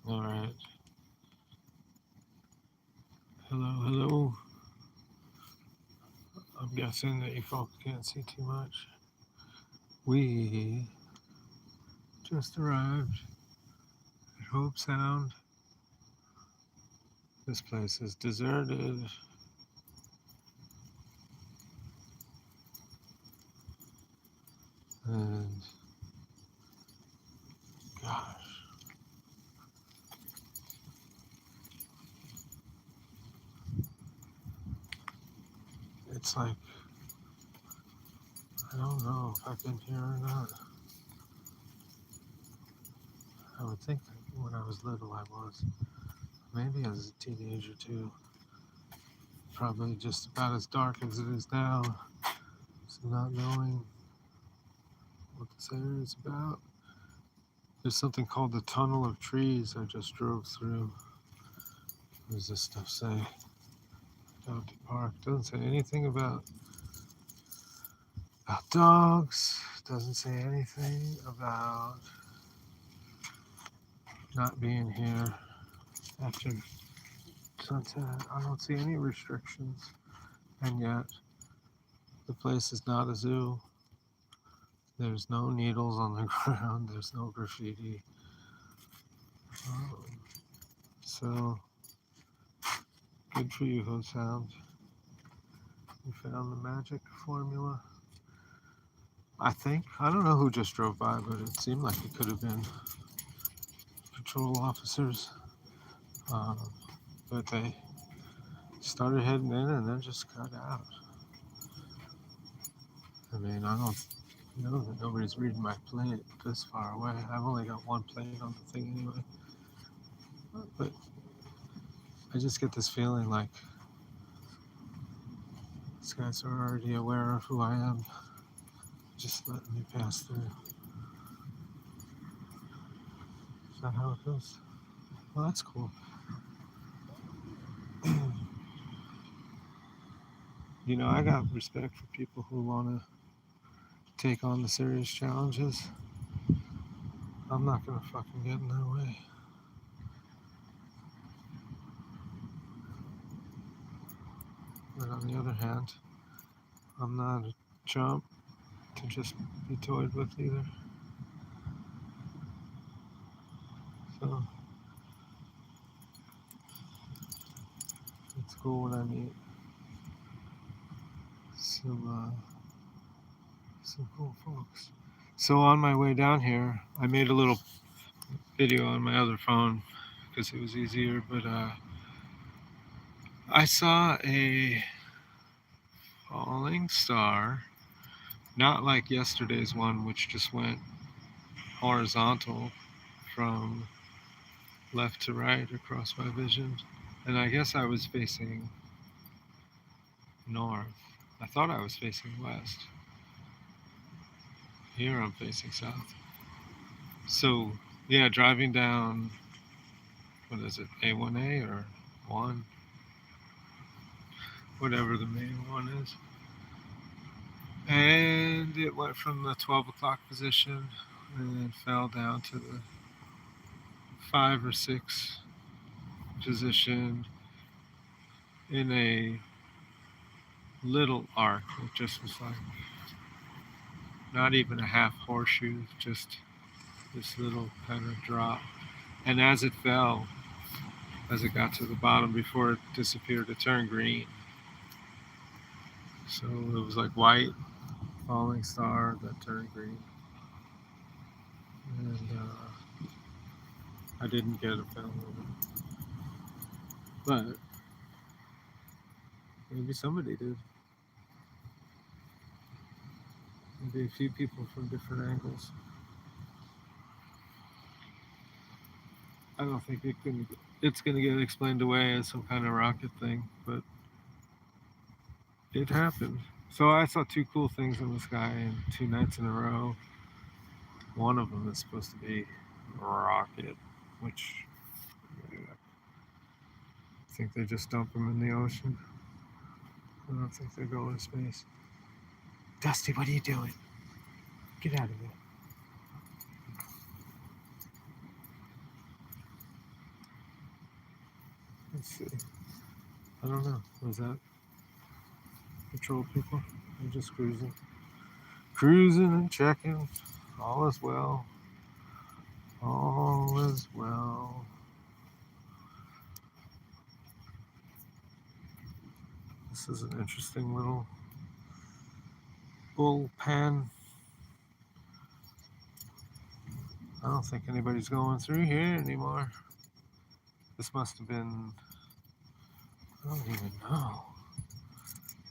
All right. Hello, hello. I'm guessing that you folks can't see too much. We just arrived at Hobe Sound. This place is deserted. And gosh, it's like, I don't know if I've been here or not. I would think that when I was little I was. Maybe as a teenager too. Probably just about as dark as it is now. So not knowing what this area is about. There's something called the Tunnel of Trees I just drove through. What does this stuff say? Doggy Park. Doesn't say anything about dogs. Doesn't say anything about not being here after sunset. I don't see any restrictions. And yet, the place is not a zoo. There's no needles on the ground. There's no graffiti. Um, so, good for you, Ho Sound. You found the magic formula. I think. I don't know who just drove by, but it seemed like it could have been patrol officers. Um, but they started heading in and then just got out. I mean, I don't know that nobody's reading my plate this far away. I've only got one plate on the thing anyway. But I just get this feeling like these guys are already aware of who I am, just letting me pass through. Is that how it goes? Well, that's cool. You know, I got respect for people who want to take on the serious challenges. I'm not going to fucking get in their way. But on the other hand, I'm not a chump to just be toyed with either. So it's cool when I meet some cool folks. So on my way down here, I made a little video on my other phone because it was easier. But I saw a falling star, not like yesterday's one, which just went horizontal from left to right across my vision. And I guess I was facing north. I thought I was facing west. Here I'm facing south. So, yeah, driving down, what is it, A1A or 1? Whatever the main one is. And it went from the 12 o'clock position and then fell down to the 5 or 6 position in a little arc. It just was like not even a half horseshoe, just this little kind of drop. And as it fell, as it got to the bottom before it disappeared, it turned green. So it was like white falling star that turned green. And I didn't get a film of it. But maybe somebody did. Maybe a few people from different angles. I don't think it's going to get explained away as some kind of rocket thing, but it happened. So I saw two cool things in the sky in 2 nights in a row. One of them is supposed to be a rocket, which I think they just dump them in the ocean. I don't think they go in space. Dusty, what are you doing? Get out of here. Let's see. I don't know. Was that patrol people? I'm just cruising. Cruising and checking. All is well. All is well. This is an interesting little bullpen. I don't think anybody's going through here anymore. This must have been, I don't even know.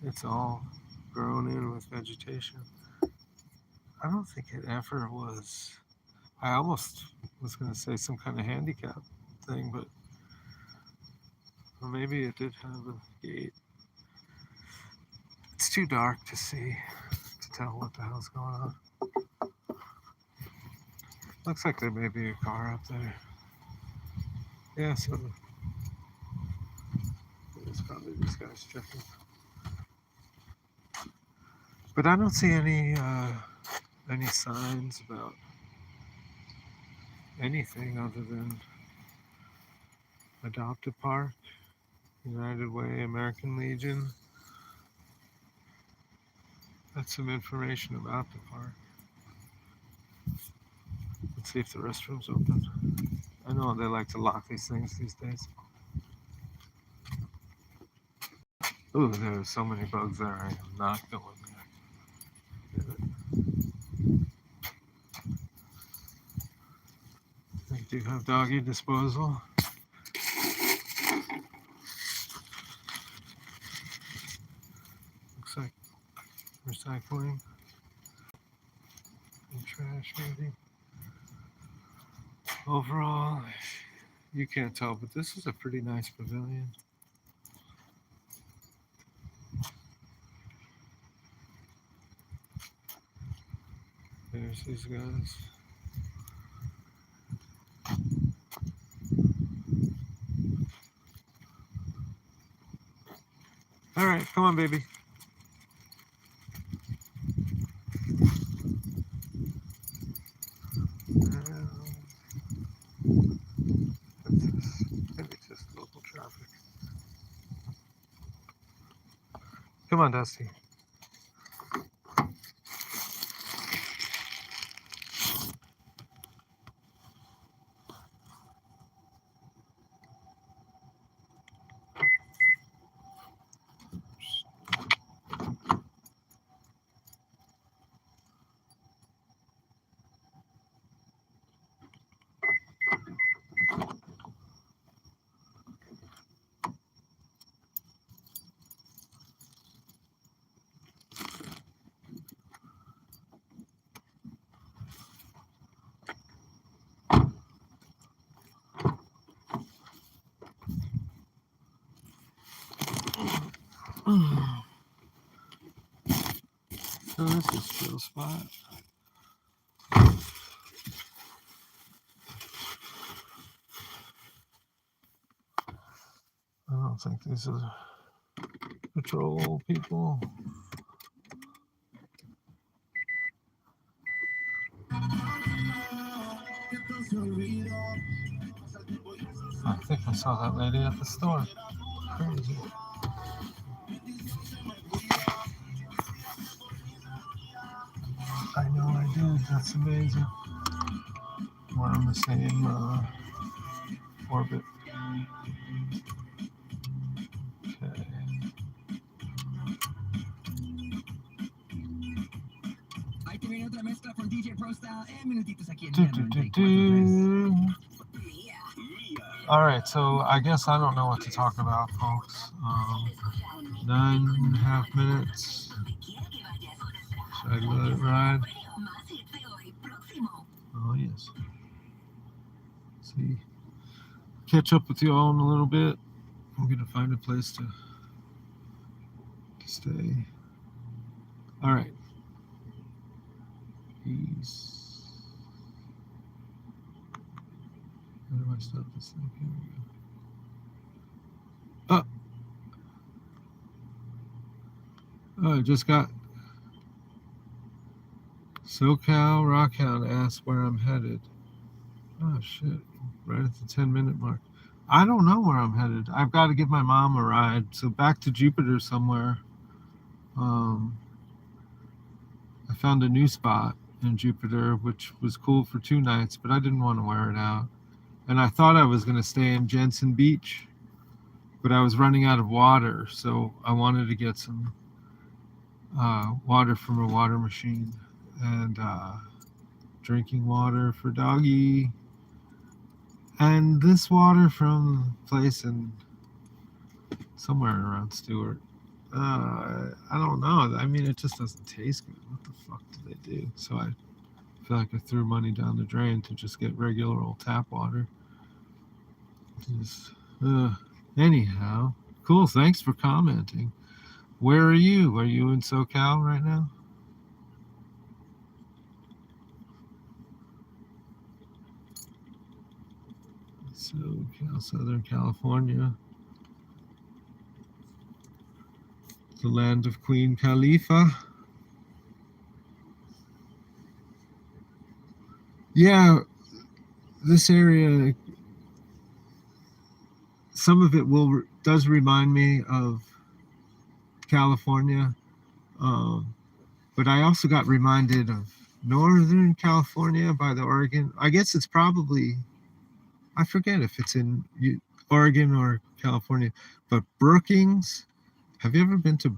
It's all grown in with vegetation. I don't think it ever was. I almost was going to say some kind of handicap thing, but well, maybe it did have a gate. It's too dark to see, to tell what the hell's going on. Looks like there may be a car up there. Yeah, so it's probably these guys checking. But I don't see any signs about anything other than Adopt a Park, United Way, American Legion. That's some information about the park. Let's see if the restroom's open. I know they like to lock these things these days. Ooh, there are so many bugs there. I am not going there. They do have doggy disposal. Looks like recycling and trash maybe. Overall, you can't tell, but this is a pretty nice pavilion. There's these guys. All right, come on, baby. Maybe it's just local traffic. Come on, Dusty. So this is still spot. I don't think these are patrol people. I think I saw that lady at the store. Crazy. I know I did. That's amazing. We're on the same orbit. Okay. All right, so I guess I don't know what to talk about, folks. 9.5 minutes. Should I let it ride? Oh, yes. See, catch up with you all in a little bit. I'm going to find a place to stay. All right. Peace. Where do I stop this thing? Here we go. Oh, I just got SoCal Rockhound asked where I'm headed. Oh, shit. Right at the 10-minute mark. I don't know where I'm headed. I've got to give my mom a ride. So back to Jupiter somewhere. Um, I found a new spot in Jupiter, which was cool for 2 nights, but I didn't want to wear it out. And I thought I was going to stay in Jensen Beach, but I was running out of water. So I wanted to get some water from a water machine and drinking water for doggy. And this water from a place in somewhere around Stewart. I don't know. I mean, it just doesn't taste good. What the fuck do they do? So I feel like I threw money down the drain to just get regular old tap water. Just, anyhow, cool. Thanks for commenting. Where are you? Are you in SoCal right now? SoCal, Southern California, the land of Queen Khalifa. Yeah, this area, some of it does remind me of California, um, but I also got reminded of Northern California by the Oregon. I guess it's probably, I forget if it's in Oregon or California, but Brookings. Have you ever been to?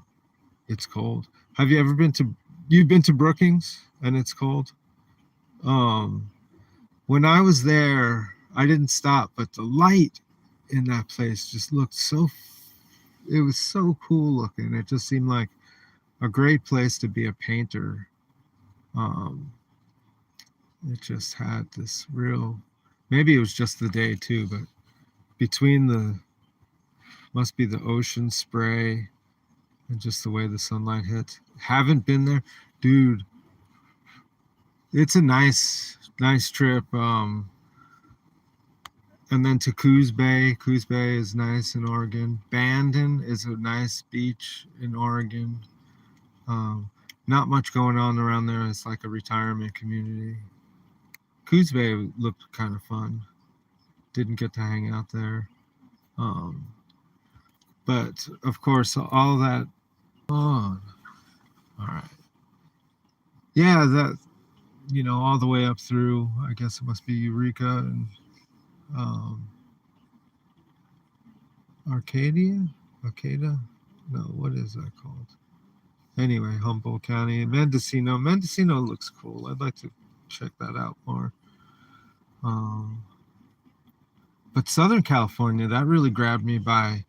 It's cold. Have you ever been to? You've been to Brookings and it's cold. Um, when I was there, I didn't stop, but the light in that place just looked so. It was so cool looking. It just seemed like a great place to be a painter. Um, it just had this real. Maybe it was just the day too, but between the must be the ocean spray and just the way the sunlight hits. Haven't been there, dude. It's a nice trip. And then to Coos Bay. Coos Bay is nice in Oregon. Bandon is a nice beach in Oregon. Um, Not much going on around there. It's like a retirement community. Coos Bay looked kind of fun. Didn't get to hang out there. Um, but of course, all that on. All right. Yeah, that all the way up through. I guess it must be Eureka and um, Arcadia. Arcata. No, what is that called? Anyway, Humboldt County, Mendocino. Mendocino looks cool. I'd like to check that out more. Um, but Southern California, that really grabbed me by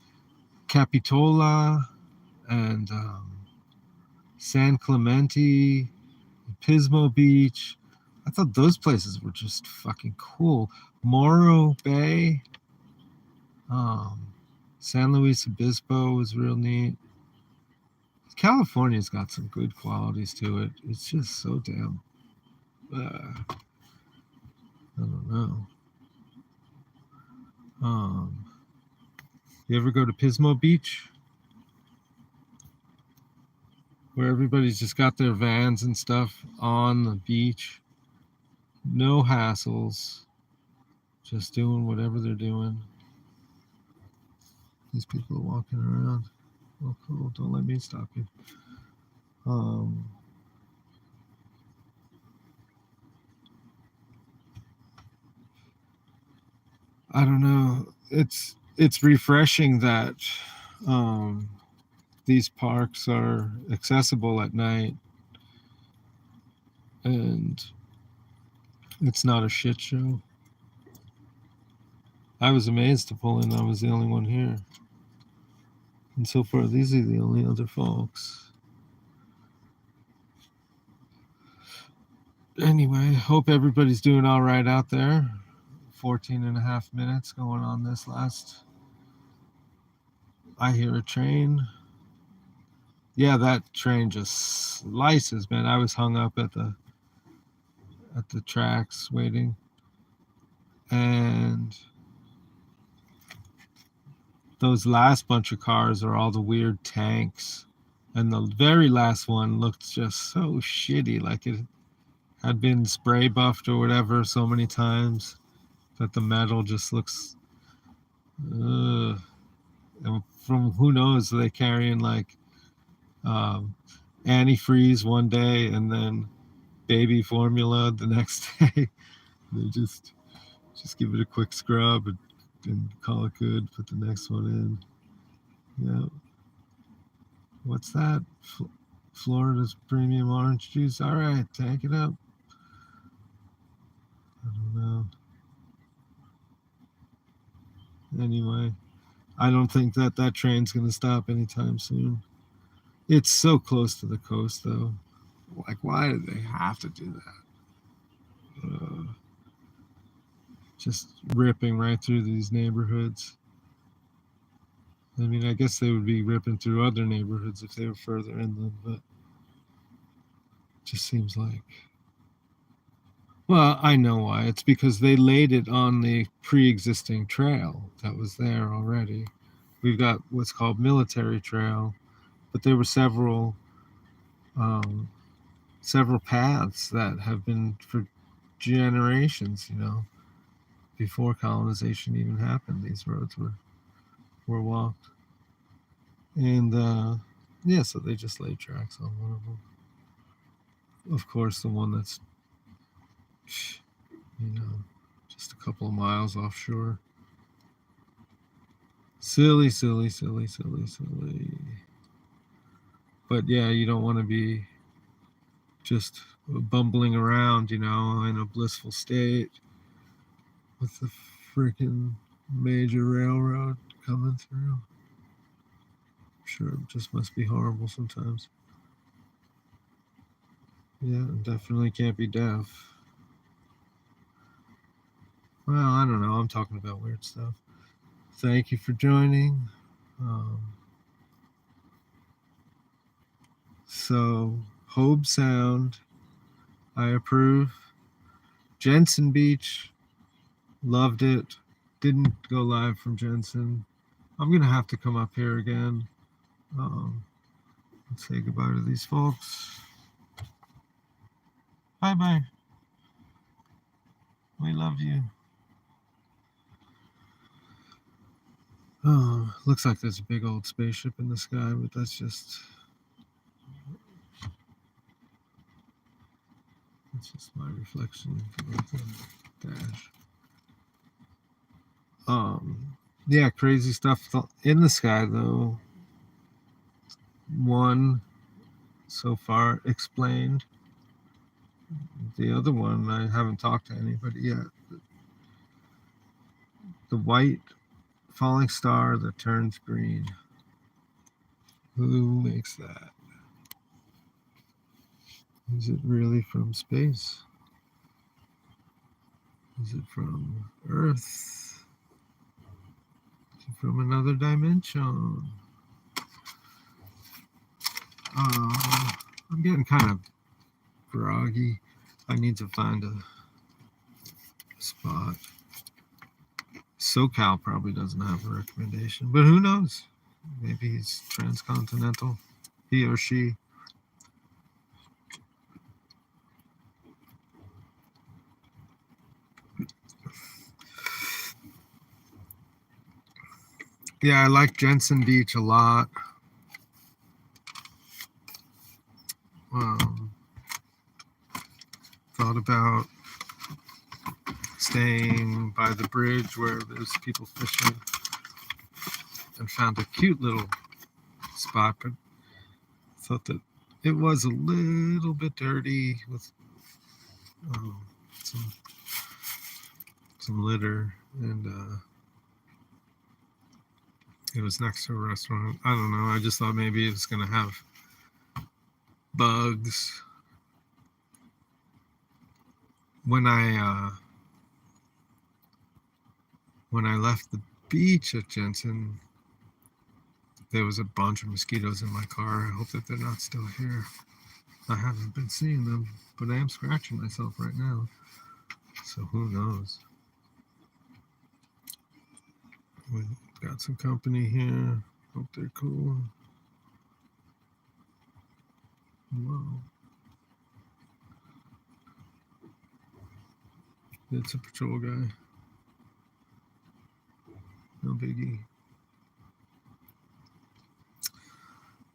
Capitola and San Clemente, Pismo Beach. I thought those places were just fucking cool. Morro Bay, um, San Luis Obispo was real neat. California's got some good qualities to it. It's just so damn. I don't know. You ever go to Pismo Beach, where everybody's just got their vans and stuff on the beach? No hassles, just doing whatever they're doing. These people are walking around. Oh, cool. Don't let me stop you. I don't know. It's refreshing that these parks are accessible at night, and it's not a shit show. I was amazed to pull in. I was the only one here. And so far, these are the only other folks. Anyway, hope everybody's doing all right out there. 14 and a half minutes going on this last. I hear a train. Yeah, that train just slices, man. I was hung up at the tracks waiting. And those last bunch of cars are all the weird tanks. And the very last one looked just so shitty, like it had been spray buffed or whatever so many times that the metal just looks And from who knows, they carrying like um, antifreeze one day and then baby formula the next day. They just give it a quick scrub and call it good. Put the next one in. Yeah. What's that? Florida's premium orange juice. All right, tank it up. I don't know. Anyway, I don't think that train's going to stop anytime soon. It's so close to the coast, though. Like, why do they have to do that? Just ripping right through these neighborhoods. I mean, I guess they would be ripping through other neighborhoods if they were further inland, but it just seems like. Well, I know why. It's because they laid it on the pre-existing trail that was there already. We've got what's called military trail, but there were um, several paths that have been for generations. Before colonization even happened, these roads were walked, and yeah, so they just laid tracks on one of them. Of course, the one that's just a couple of miles offshore. Silly, silly, silly, silly, silly. But yeah, you don't want to be just bumbling around, in a blissful state with the freaking major railroad coming through. I'm sure it just must be horrible sometimes. Yeah, definitely can't be deaf. Well, I don't know. I'm talking about weird stuff. Thank you for joining. So, Hobe Sound, I approve. Jensen Beach, loved it. Didn't go live from Jensen. I'm going to have to come up here again and say goodbye to these folks. Bye bye. We love you. Oh, looks like there's a big old spaceship in the sky, but that's just my reflection of the dash. Yeah, crazy stuff in the sky though. One so far explained. The other one, I haven't talked to anybody yet. The white falling star that turns green. Who makes that? Is it really from space? Is it from Earth? Is it from another dimension? I'm getting kind of groggy. I need to find a spot. SoCal probably doesn't have a recommendation, but who knows? Maybe he's transcontinental, he or she. Yeah, I like Jensen Beach a lot. Thought about staying by the bridge where there's people fishing and found a cute little spot, but thought that it was a little bit dirty with some litter, and it was next to a restaurant. I don't know. I just thought maybe it was going to have bugs. When I left the beach at Jensen, there was a bunch of mosquitoes in my car. I hope that they're not still here. I haven't been seeing them, but I am scratching myself right now. So who knows? We got some company here. Hope they're cool. Whoa. It's a patrol guy. No biggie.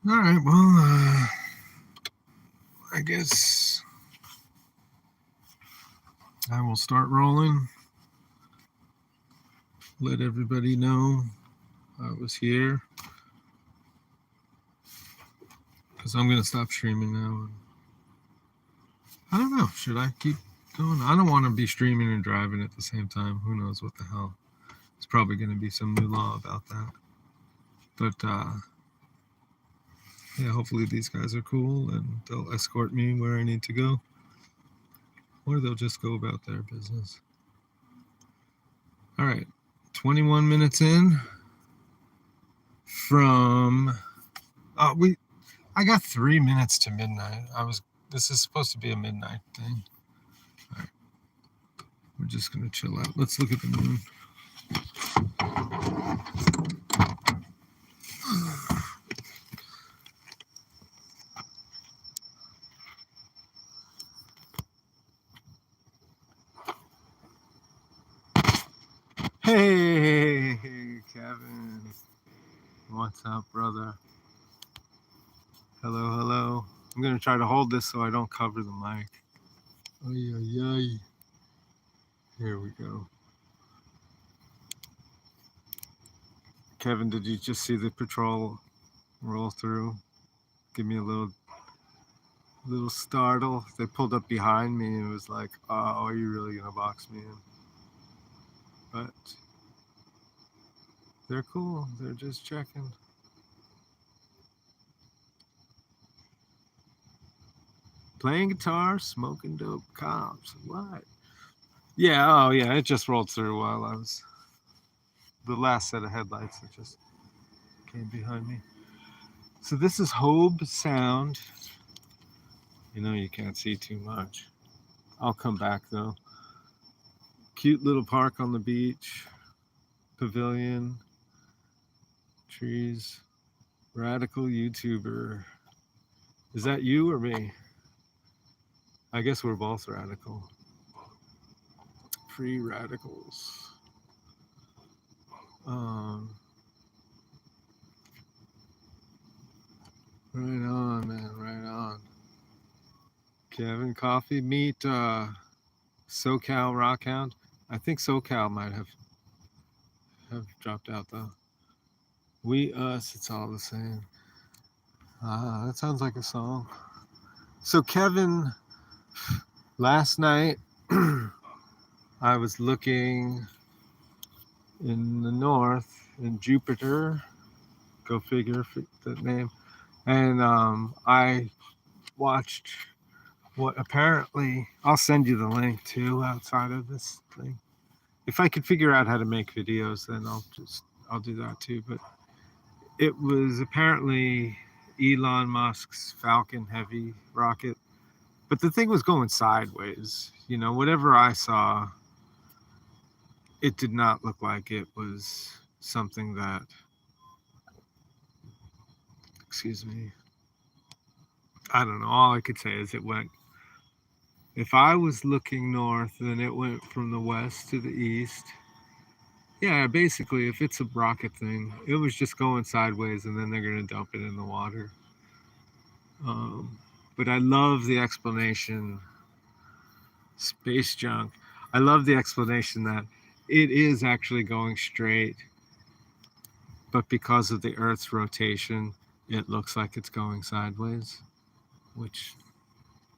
All right, well, I guess I will start rolling. Let everybody know I was here. Because I'm going to stop streaming now. I don't know. Should I keep going? I don't want to be streaming and driving at the same time. Who knows what the hell. There's probably going to be some new law about that. But, yeah, hopefully these guys are cool and they'll escort me where I need to go. Or they'll just go about their business. All right. 21 minutes in from... I got 3 minutes to midnight. This is supposed to be a midnight thing. All right. We're just going to chill out. Let's look at the moon. Hey, Kevin. What's up, brother? Hello, hello. I'm going to try to hold this so I don't cover the mic. Ay, ay, ay. Here we go. Kevin, did you just see the patrol roll through? Give me a little startle. They pulled up behind me and it was like, oh, are you really going to box me in? But they're cool. They're just checking. Playing guitar, smoking dope, cops. What? Yeah, oh yeah, it just rolled through while I was... The last set of headlights that just came behind me. So this is Hobe Sound. You know you can't see too much. I'll come back though. Cute little park on the beach. Pavilion. Trees. Radical YouTuber. Is that you or me? I guess we're both radical. Free radicals. Right on, man. Right on. Kevin Coffee, meet SoCal Rockhound. I think SoCal might have dropped out though. We, us, it's all the same. That sounds like a song. So Kevin, last night I was looking in the north in Jupiter. Go figure that name. And I watched what apparently, I'll send you the link too outside of this thing. If I could figure out how to make videos, then I'll do that too. But it was apparently Elon Musk's Falcon Heavy rocket. But the thing was going sideways. You know, whatever I saw, it did not look like it was something that, excuse me, I don't know. All I could say is it went, if I was looking north, then it went from the west to the east. Yeah, basically, if it's a rocket thing, it was just going sideways and then they're going to dump it in the water. But I love the explanation, space junk. I love the explanation that it is actually going straight, but because of the Earth's rotation, it looks like it's going sideways, which,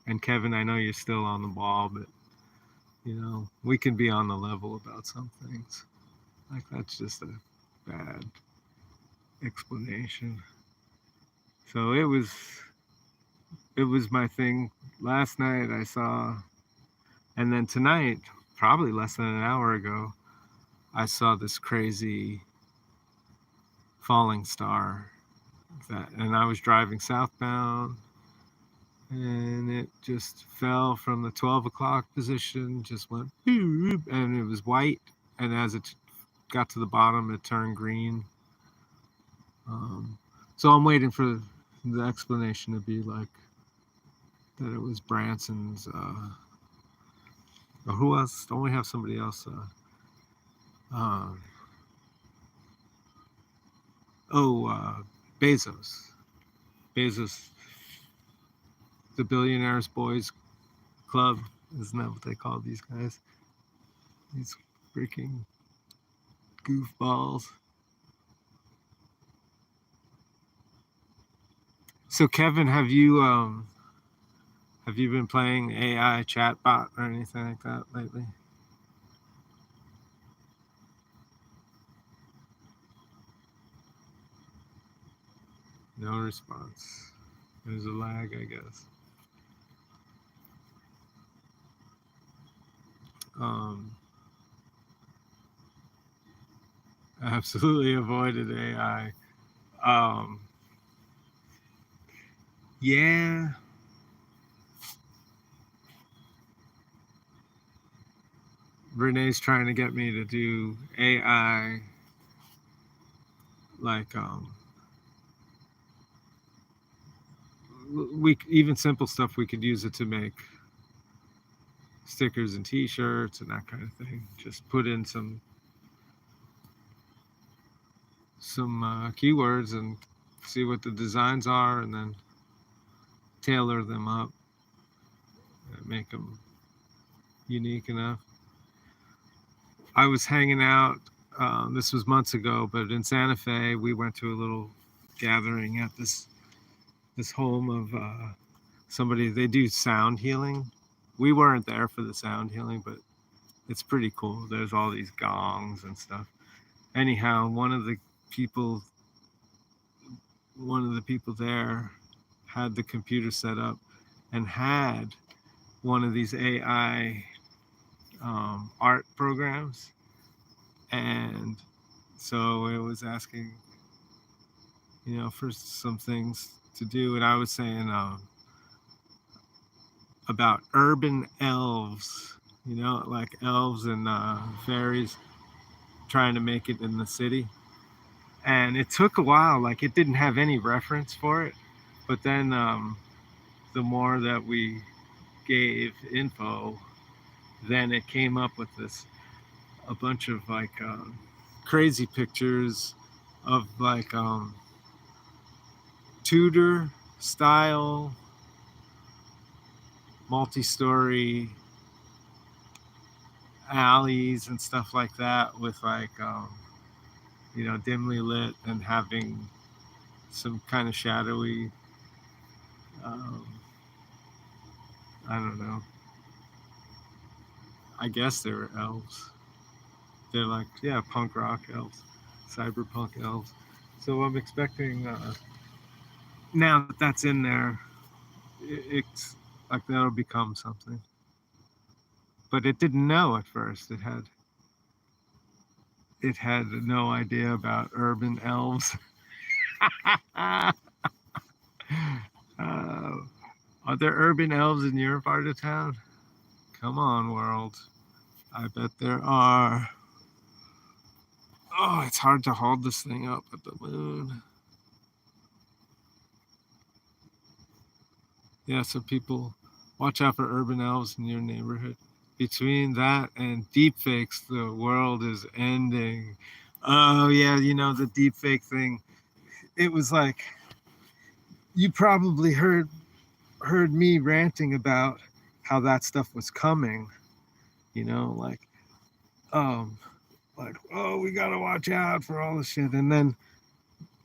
and Kevin, I know you're still on the ball, but, you know, we can be on the level about some things. Like, that's just a bad explanation. So it was my thing. Last night I saw, and then tonight, probably less than an hour ago, I saw this crazy falling star. And I was driving southbound, and it just fell from the 12 o'clock position, just went, and it was white, and as it got to the bottom, it turned green. So I'm waiting for the explanation to be like that it was Branson's, or who else? Don't we have somebody else? Oh, Bezos. Bezos, the Billionaires Boys Club. Isn't that what they call these guys? These freaking goofballs. So Kevin, have you been playing AI chatbot or anything like that lately? No response. There's a lag, I guess. Um, Absolutely avoided AI. Um, yeah, Renee's trying to get me to do AI, like we even simple stuff we could use it to make stickers and T-shirts and that kind of thing. Just put in some keywords and see what the designs are, and then tailor them up and make them unique enough. I was hanging out. This was months ago, but in Santa Fe, we went to a little gathering at this home of somebody. They do sound healing. We weren't there for the sound healing, but it's pretty cool. There's all these gongs and stuff. Anyhow, people, one of the people there had the computer set up and had one of these AI art programs, and so it was asking, for some things to do, and I was saying about urban elves, like elves and fairies trying to make it in the city. And it took a while, like it didn't have any reference for it. But then the more that we gave info, then it came up with a bunch of like crazy pictures of like Tudor style multi-story alleys and stuff like that, with like dimly lit and having some kind of shadowy um, I don't know, I guess they were elves. They're like, yeah, punk rock elves, cyberpunk elves. So I'm expecting now that that's in there, it's like that'll become something. But it didn't know at first. It had no idea about urban elves. Are there urban elves in your part of town? Come on, world. I bet there are. Oh, it's hard to hold this thing up at the moon. Yeah, so people, watch out for urban elves in your neighborhood. Between that and deepfakes, the world is ending. Oh yeah, the deepfake thing. It was like, you probably heard me ranting about how that stuff was coming. Like um like, oh, we gotta watch out for all this shit. And then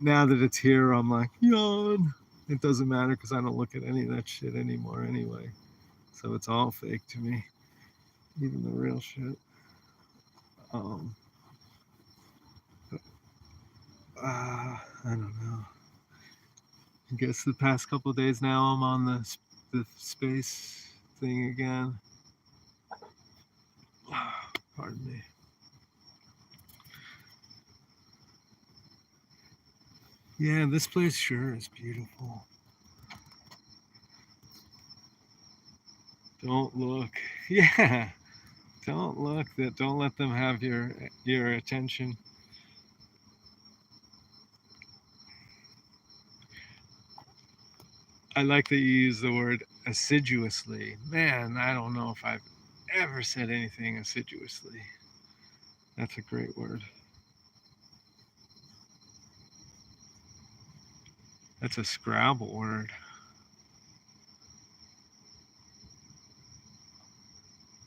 now that it's here, I'm like, yawn. It doesn't matter because I don't look at any of that shit anymore anyway. So it's all fake to me, even the real shit. Um, I don't know. I guess the past couple of days now I'm on the space thing again. Pardon me. Yeah, this place sure is beautiful. Don't look. Yeah, don't look. Don't let them have your attention. I like that you use the word assiduously. Man, I don't know if I've ever said anything assiduously. That's a great word. That's a Scrabble word.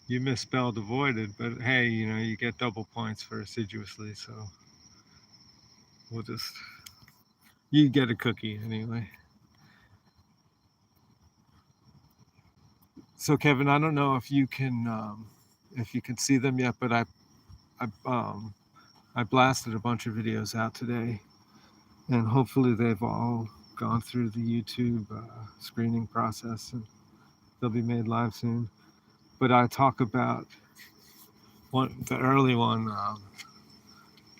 You misspelled avoided, but hey, you get double points for assiduously, so we'll just. You get a cookie anyway. So Kevin, I don't know if you can see them yet, but I blasted a bunch of videos out today, and hopefully they've all gone through the YouTube screening process, and they'll be made live soon. But I talk about the early one,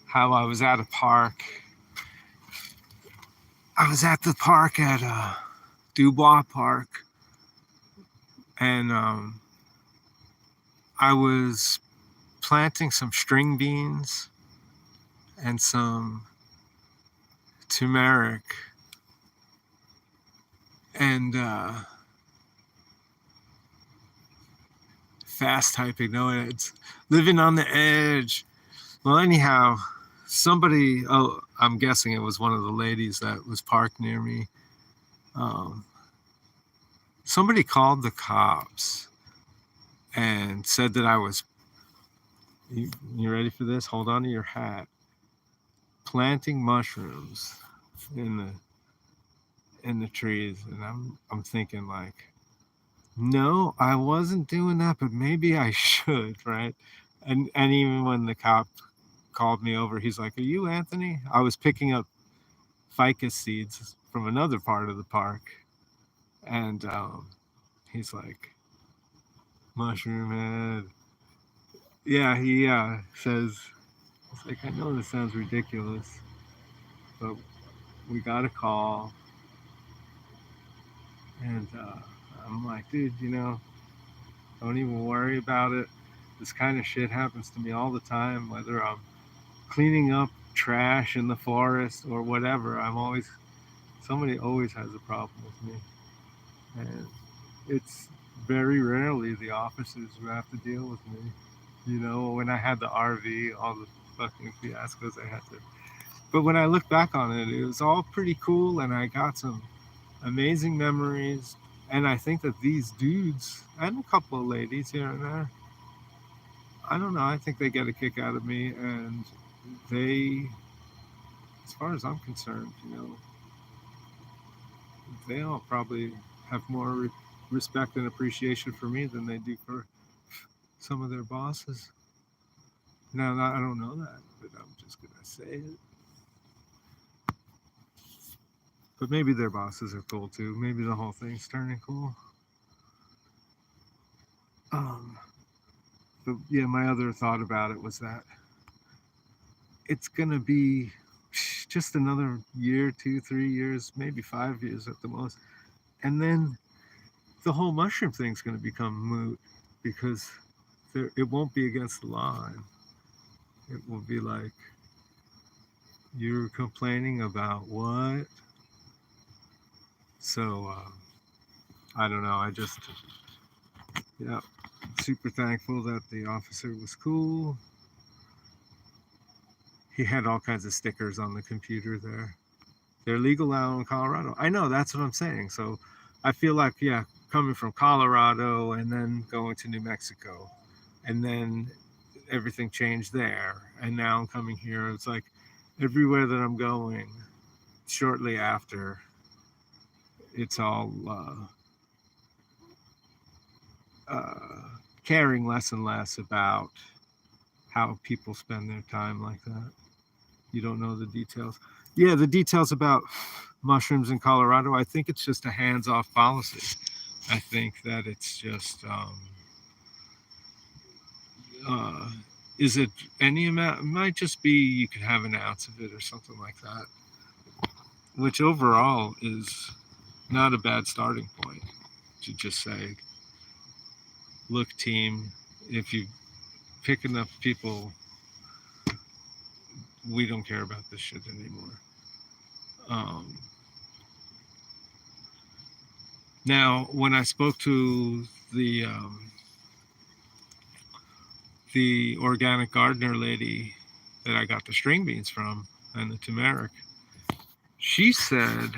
how I was at a park. I was at the park at Dubois Park, and I was planting some string beans and some turmeric, and fast typing. No, it's living on the edge. Well, anyhow, somebody. Oh, I'm guessing it was one of the ladies that was parked near me. Somebody called the cops and said that I was. You ready for this? Hold on to your hat. Planting mushrooms in the trees, and I'm thinking like, no, I wasn't doing that, but maybe I should, right? And even when the cop called me over, he's like, "Are you Anthony?" I was picking up ficus seeds from another part of the park, and he's like, "Mushroom head." Yeah, he says, "It's like, I know this sounds ridiculous, but we got a call," and I'm like, "Dude, don't even worry about it. This kind of shit happens to me all the time, whether I'm cleaning up trash in the forest or whatever. Somebody always has a problem with me. And it's very rarely the officers who have to deal with me. When I had the RV, all the fucking fiascos I had to. But when I look back on it, it was all pretty cool, and I got some amazing memories. And I think that these dudes, and a couple of ladies here and there, I don't know, I think they get a kick out of me, and they, as far as I'm concerned, they all probably have more respect and appreciation for me than they do for some of their bosses. Now, I don't know that, but I'm just going to say it. But maybe their bosses are cool too. Maybe the whole thing's turning cool. But yeah, my other thought about it was that it's going to be just another year, 2, 3 years, maybe 5 years at the most. And then the whole mushroom thing's going to become moot because it won't be against the law. It will be like, you're complaining about what? So, I don't know. Super thankful that the officer was cool. He had all kinds of stickers on the computer there. They're legal now in Colorado. I know, that's what I'm saying. So I feel like, coming from Colorado and then going to New Mexico, and then everything changed there. And now I'm coming here. It's like everywhere that I'm going shortly after, it's all caring less and less about how people spend their time like that. You don't know the details. Yeah, the details about mushrooms in Colorado, I think it's just a hands-off policy. I think that it's just, is it any amount? It might just be you could have an ounce of it or something like that, which overall is not a bad starting point to just say, look, team, if you pick enough people, we don't care about this shit anymore. Now, when I spoke to the organic gardener lady that I got the string beans from and the turmeric, she said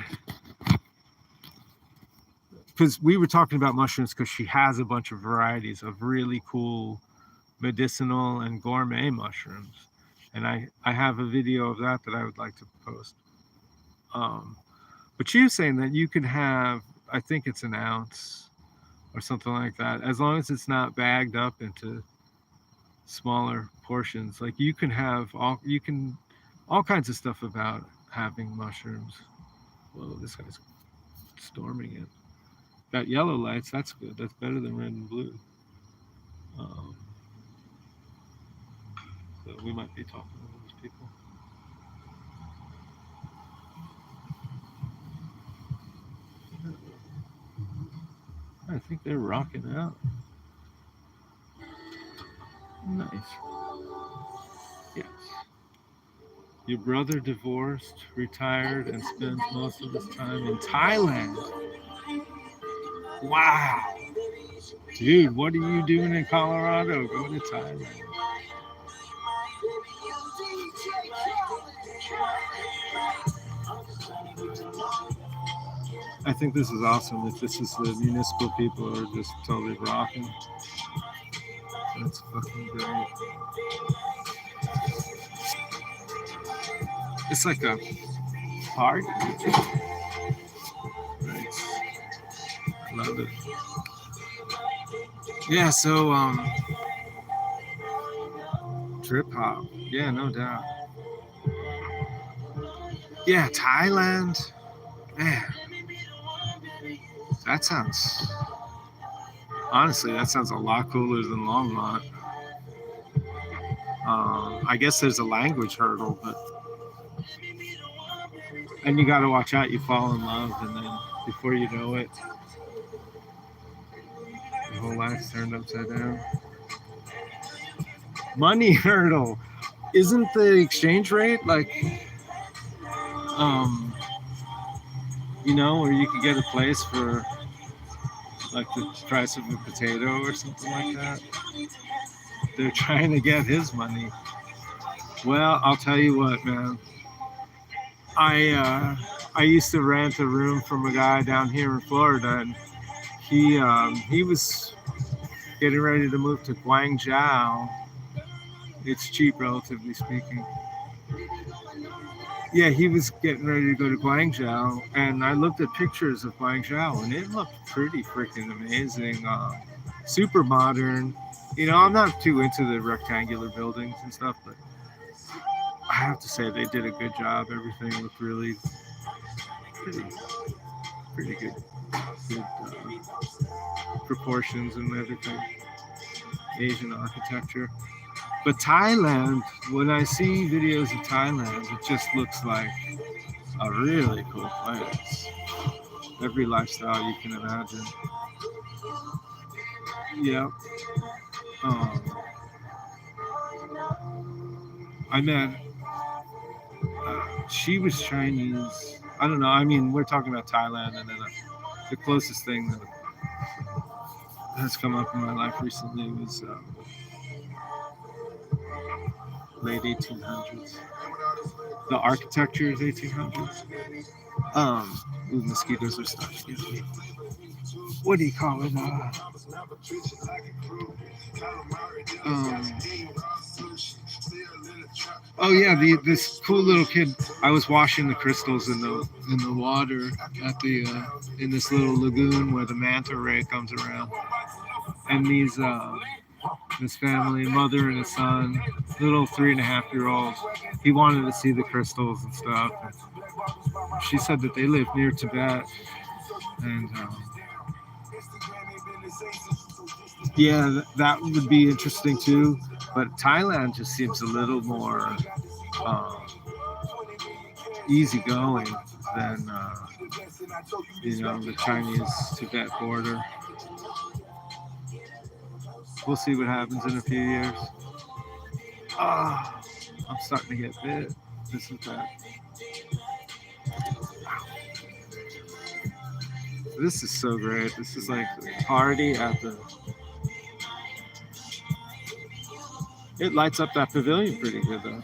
because we were talking about mushrooms because she has a bunch of varieties of really cool medicinal and gourmet mushrooms, and I have a video of that I would like to post. But she was saying that you could have, I think it's an ounce or something like that, as long as it's not bagged up into smaller portions. Like you can have all kinds of stuff about having mushrooms. Whoa, this guy's storming it. Got yellow lights. That's good. That's better than red and blue. So we might be talking to those people. I think they're rocking out. Nice. Yes. Your brother divorced, retired, and spends most of his time in Thailand. Wow. Dude, what are you doing in Colorado? Go to Thailand. I think this is awesome. If this is the municipal people are just totally rocking. That's fucking great. It's like a party. Nice. Love it. Yeah, so trip hop. Yeah, no doubt. Yeah, Thailand. Man. That sounds honestly, that sounds a lot cooler than Longmont. I guess there's a language hurdle, but and you got to watch out. You fall in love, and then before you know it, your whole life's turned upside down. Money hurdle. Isn't the exchange rate like, you know, where you could get a place for like the price of a potato or something like that? They're trying to get his money. Well, I'll tell you what, man. I used to rent a room from a guy down here in Florida, and he was getting ready to move to Guangzhou. It's cheap, relatively speaking. Yeah, he was getting ready to go to Guangzhou, and I looked at pictures of Guangzhou, and it looked pretty freaking amazing. Super modern. You know, I'm not too into the rectangular buildings and stuff, but I have to say they did a good job. Everything looked really pretty good proportions and everything. Asian architecture. But Thailand, when I see videos of Thailand, it just looks like a really cool place. Every lifestyle you can imagine. Yeah. I met, she was Chinese. I don't know. I mean, we're talking about Thailand, and then the closest thing that has come up in my life recently was late 1800s. The architecture is 1800s. Ooh, mosquitoes are starting to get me. What do you call it? Oh yeah, this cool little kid. I was washing the crystals in the water at the in this little lagoon where the manta ray comes around, and this family, mother and a son, little 3.5-year-old. He wanted to see the crystals and stuff. And she said that they live near Tibet, and yeah, that would be interesting too. But Thailand just seems a little more easygoing than the Chinese-Tibet border. We'll see what happens in a few years. I'm starting to get bit. This is bad. This is so great. This is like a party at the... It lights up that pavilion pretty good though.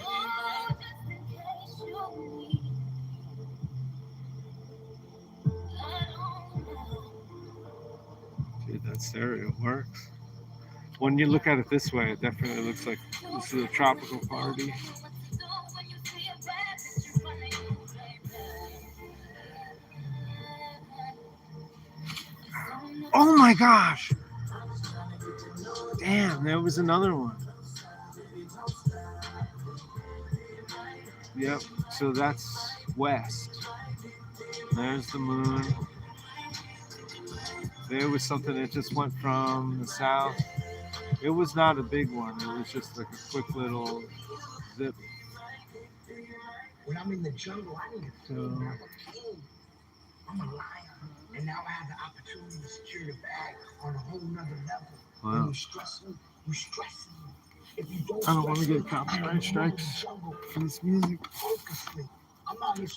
that stereo works. When you look at it this way, it definitely looks like this is a tropical party. Oh my gosh! Damn, there was another one. Yep, so that's west. There's the moon. There was something that just went from the south. It was not a big one. It was just like a quick little zip. When I'm in the jungle, I need to feel I'm a king. I'm a lion. And now I have the opportunity to secure the bag on a whole nother level. Wow. When you stress me, you stress me. If you don't I don't want to get copyright strikes for this music.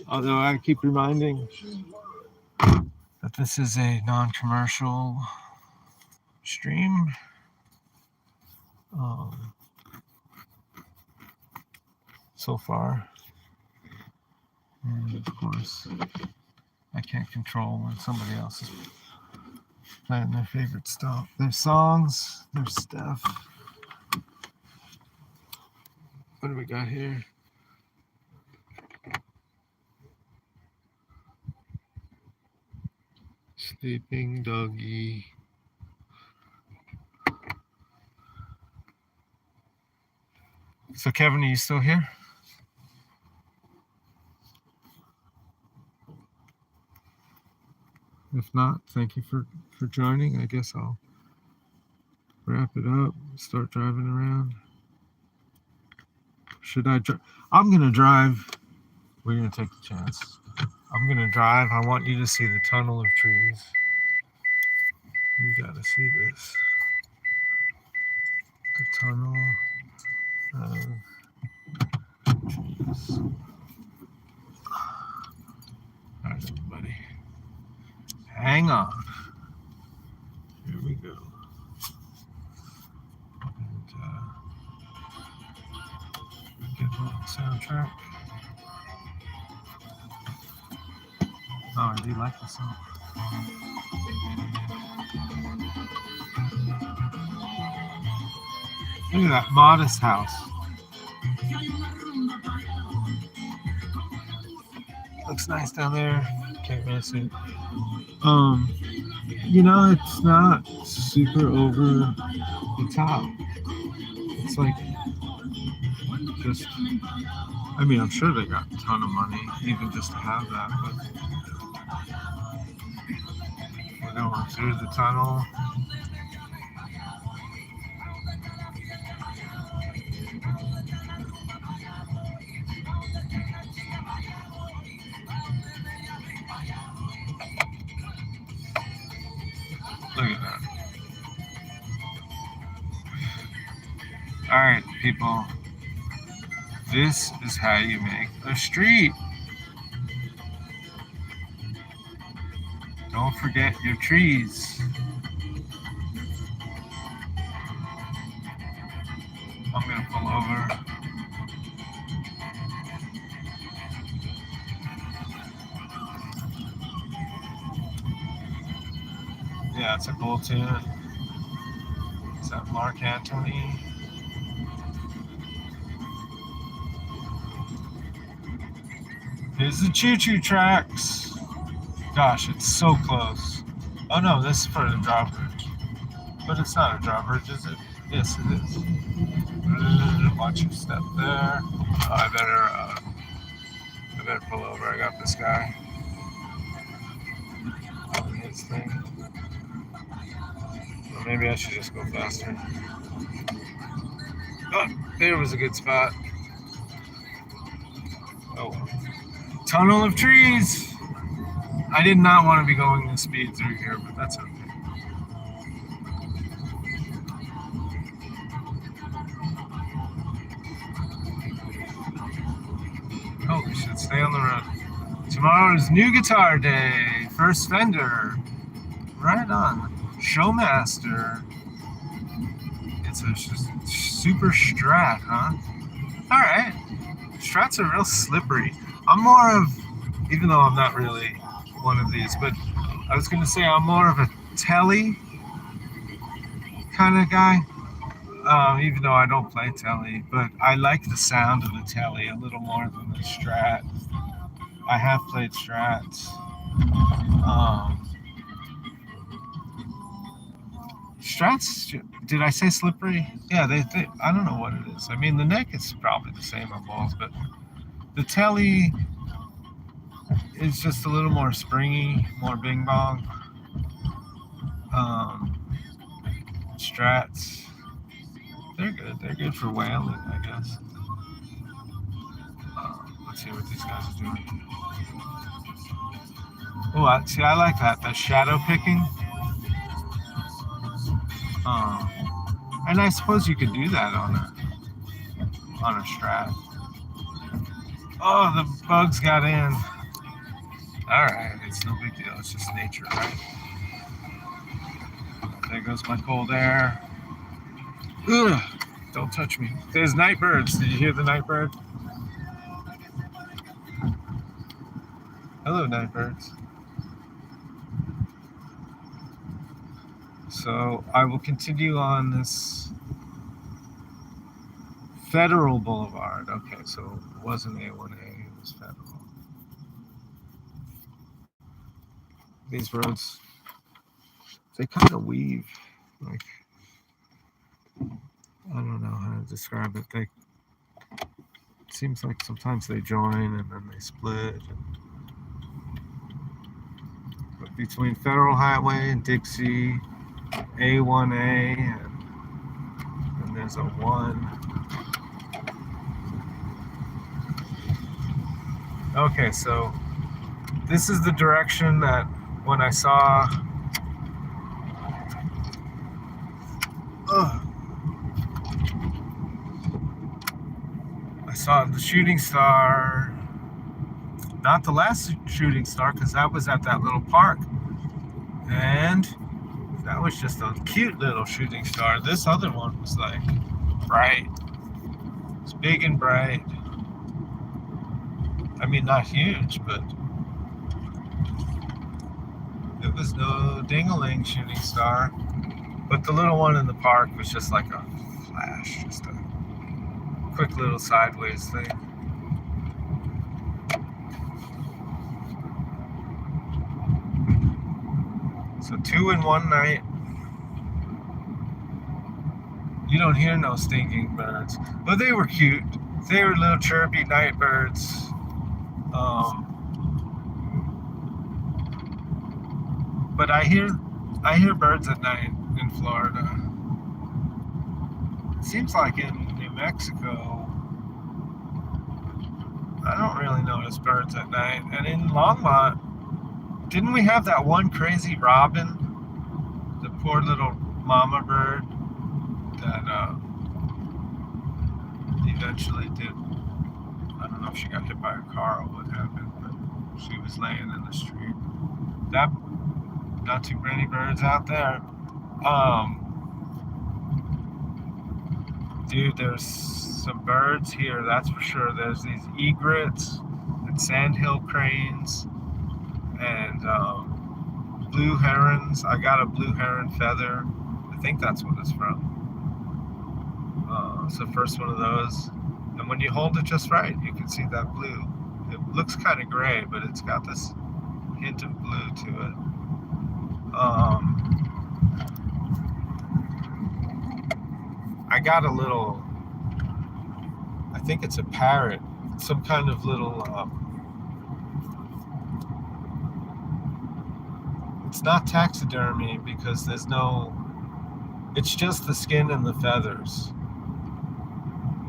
Although I keep reminding that this is a non-commercial stream. So far. And of course, I can't control when somebody else is playing their favorite stuff, their songs, their stuff. What do we got here? Sleeping doggy. So Kevin, are you still here? If not, thank you for joining. I guess I'll wrap it up, start driving around. Should I drive? I'm going to drive. We're going to take the chance. I'm going to drive. I want you to see the tunnel of trees. You got to see this. The tunnel of trees. All right, everybody. Hang on. Here we go. And get a little soundtrack. Oh, I do like this song. Look at that modest house. Looks nice down there. Can't really see it. It's not super over the top. It's like just, I'm sure they got a ton of money even just to have that, but we're going through the tunnel. Look at that. All right, people. This is how you make a street. Don't forget your trees. I'm gonna pull over. Yeah, it's a cool tune. Is that Mark Anthony? Here's the choo-choo tracks. Gosh, it's so close. Oh no, this is for the drawbridge. But it's not a drawbridge, is it? Yes, it is. Watch your step there. Oh, I better pull over. I got this guy. His thing. Or maybe I should just go faster. Oh, there was a good spot. Oh. Tunnel of trees. I did not want to be going this speed through here, but that's okay. Holy shit, stay on the road. Tomorrow is new guitar day. First Fender. Right on. Showmaster. It's a super Strat, huh? Alright. Strats are real slippery. I'm more of, even though I'm not really one of these, but I was going to say I'm more of a Telly kind of guy. Even though I don't play telly, but I like the sound of the telly a little more than the Strat. I have played Strats. Um, Strats, did I say slippery? Yeah, they, I don't know what it is. I mean, the neck is probably the same on both, but the telly is just a little more springy, more bing bong. Um, Strats, they're good. They're good for whaling, I guess. Let's see what these guys are doing. Oh, I like that. The shadow picking. And I suppose you could do that on a Strat. Oh, the bugs got in. All right, it's no big deal. It's just nature, right? There goes my cold air. Ugh, don't touch me. There's night birds. Did you hear the night bird? Hello, night birds. So I will continue on this Federal Boulevard. Okay, so it wasn't A1A, it was Federal. These roads, they kind of weave. Like, I don't know how to describe it. It seems like sometimes they join and then they split. But between Federal Highway and Dixie, A1A, and there's a 1. Okay, so this is the direction that when I saw the shooting star, not the last shooting star, because that was at that little park, and that was just a cute little shooting star. This other one was like bright. It's big and bright. I mean, not huge, but it was no ding-a-ling shooting star. But the little one in the park was just like a flash, just a quick little sideways thing. So 2 in one night. You don't hear no stinking birds. But they were cute. They were little chirpy night birds. But I hear birds at night in Florida. It seems like in New Mexico, I don't really notice birds at night. And in Longmont, didn't we have that one crazy robin? The poor little mama bird that eventually did. I don't know if she got hit by a car or what happened, but she was laying in the street. Not too many birds out there. Dude, there's some birds here, that's for sure. There's these egrets and sandhill cranes and blue herons. I got a blue heron feather. I think that's what it's from. It's the first one of those. And when you hold it just right, you can see that blue. It looks kind of gray, but it's got this hint of blue to it. I got a little, I think it's a parrot, some kind of little, it's not taxidermy because there's no, it's just the skin and the feathers.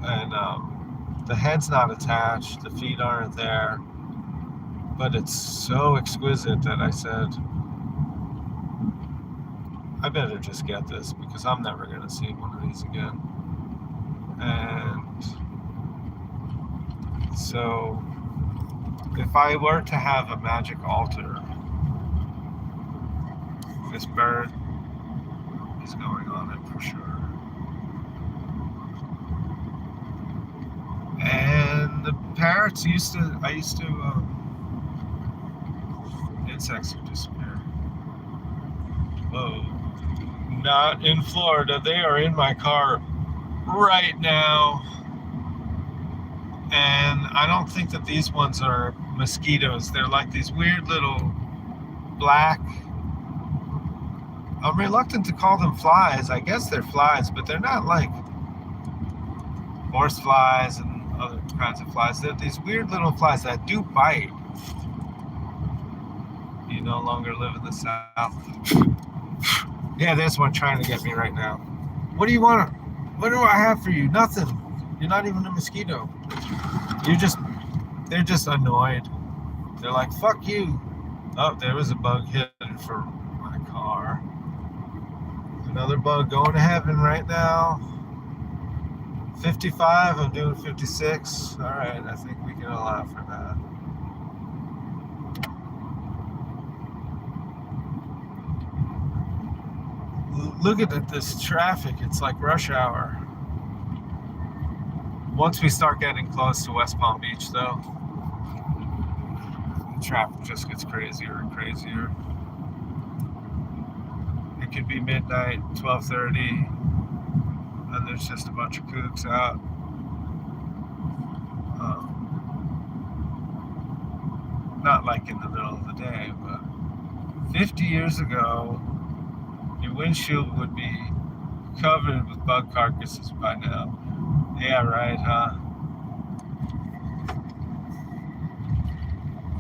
And the head's not attached, the feet aren't there, but it's so exquisite that I said, I better just get this because I'm never going to see one of these again. And so if I were to have a magic altar, this bird is going on it for sure. And the parrots insects would disappear. Whoa. not in Florida. They are in my car right now. And I don't think that these ones are mosquitoes. They're like these weird little black. I'm reluctant to call them flies. I guess they're flies, but they're not like horse flies and other kinds of flies. They're these weird little flies that do bite. You no longer live in the South. Yeah, there's one trying to get me right now. What do you want? What do I have for you? Nothing. You're not even a mosquito. They're just annoyed. They're like, fuck you. Oh, there was a bug hidden for my car. Another bug going to heaven right now. 55, I'm doing 56. All right, I think we can allow for that. Look at this traffic. It's like rush hour. Once we start getting close to West Palm Beach, though, the traffic just gets crazier and crazier. It could be midnight, 12:30, and there's just a bunch of kooks out. Not like in the middle of the day, but 50 years ago, your windshield would be covered with bug carcasses by now. Yeah, right, huh?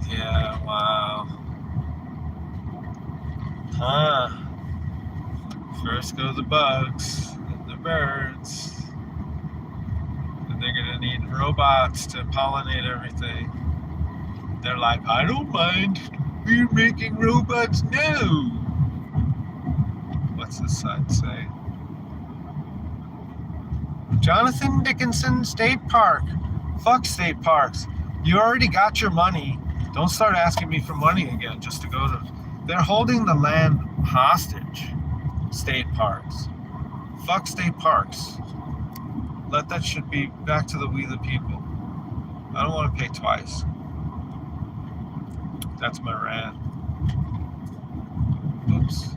Yeah, wow. Huh. First go the bugs, then the birds. And they're gonna need robots to pollinate everything. They're like, I don't mind. We're making robots now. What's this sign say? Jonathan Dickinson State Park. Fuck state parks. You already got your money. Don't start asking me for money again just to go to. They're holding the land hostage. State parks. Fuck state parks. Let that shit be back to we the people. I don't want to pay twice. That's my rant. Oops.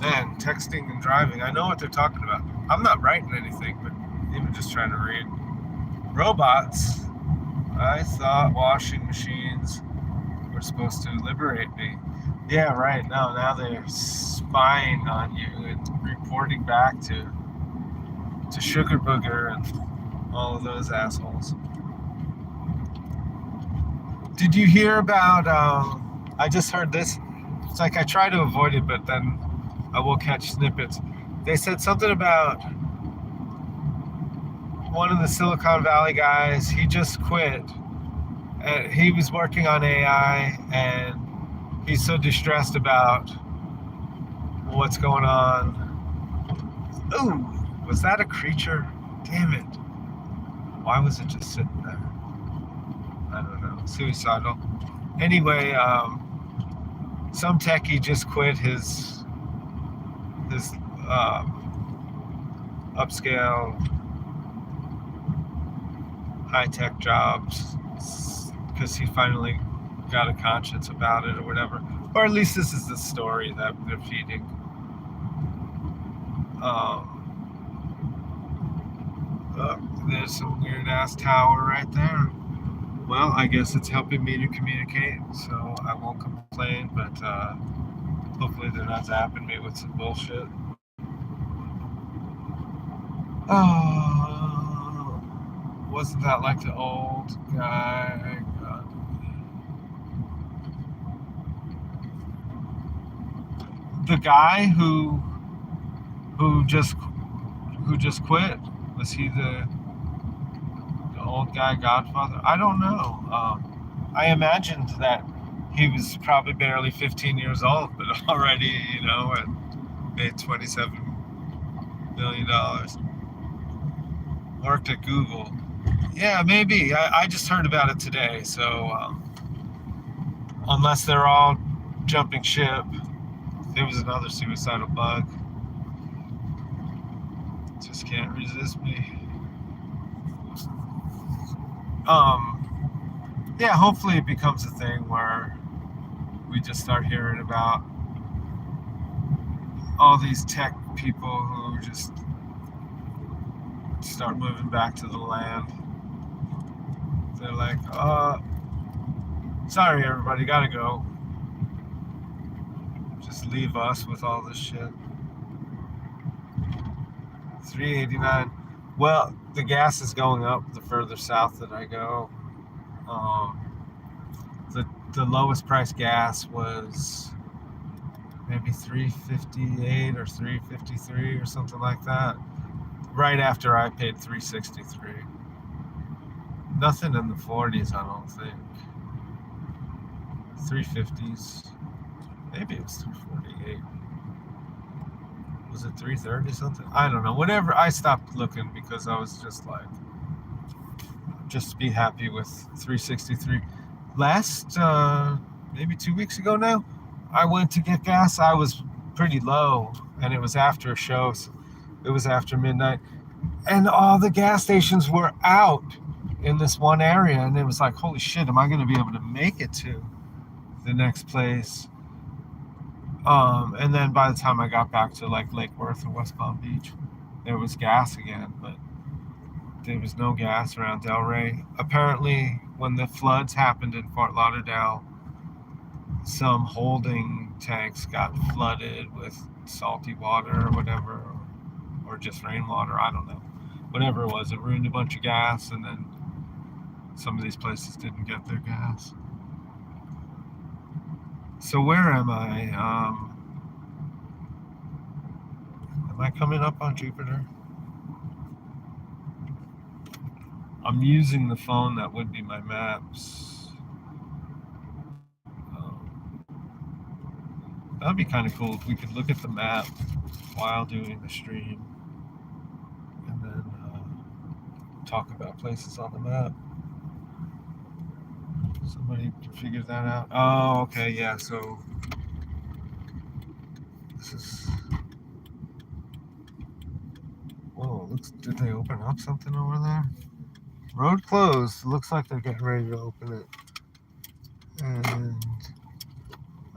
Man, texting and driving. I know what they're talking about. I'm not writing anything, but even just trying to read. Robots. I thought washing machines were supposed to liberate me. Yeah, right. No, now they're spying on you and reporting back to Sugar Booger and all of those assholes. Did you hear about, I just heard this. It's like I try to avoid it, but then I will catch snippets. They said something about one of the Silicon Valley guys. He just quit. He was working on AI, and he's so distressed about what's going on. Ooh, was that a creature? Damn it. Why was it just sitting there? I don't know. Suicidal. Anyway, some techie just quit his upscale high-tech jobs because he finally got a conscience about it or whatever. Or at least this is the story that they're feeding. There's some weird-ass tower right there. Well, I guess it's helping me to communicate, so I won't complain, but hopefully they're not zapping me with some bullshit. Oh, wasn't that like the old guy? The guy who just quit, was he the old guy Godfather? I don't know. I imagined that he was probably barely 15 years old, but already, had made $27 million. Worked at Google. Yeah, maybe. I just heard about it today, so unless they're all jumping ship, there was another suicidal bug. Just can't resist me. Yeah, hopefully it becomes a thing where we just start hearing about all these tech people who just start moving back to the land. They're like, sorry everybody, gotta go. Just leave us with all this shit. $3.89. Well, the gas is going up the further south that I go. The lowest price gas was maybe $3.58 or $3.53 or something like that. Right after I paid $3.63. Nothing in the 40s, I don't think. 350s. Maybe it was 348. Was it 330 something? I don't know. Whatever. I stopped looking because I was just like, just be happy with 363. Last, maybe 2 weeks ago now, I went to get gas. I was pretty low, and it was after a show. So it was after midnight, and all the gas stations were out in this one area, and it was like, holy shit, am I going to be able to make it to the next place? And then by the time I got back to like Lake Worth or West Palm Beach, there was gas again, but there was no gas around Delray. Apparently, when the floods happened in Fort Lauderdale, some holding tanks got flooded with salty water or whatever, or just rainwater, I don't know. Whatever it was, it ruined a bunch of gas, and then some of these places didn't get their gas. So where am I? Am I coming up on Jupiter? I'm using the phone that would be my maps. That'd be kind of cool if we could look at the map while doing the stream, and then talk about places on the map. Somebody can figure that out. Oh, okay, yeah, so this is... Whoa, did they open up something over there? Road closed. Looks like they're getting ready to open it. And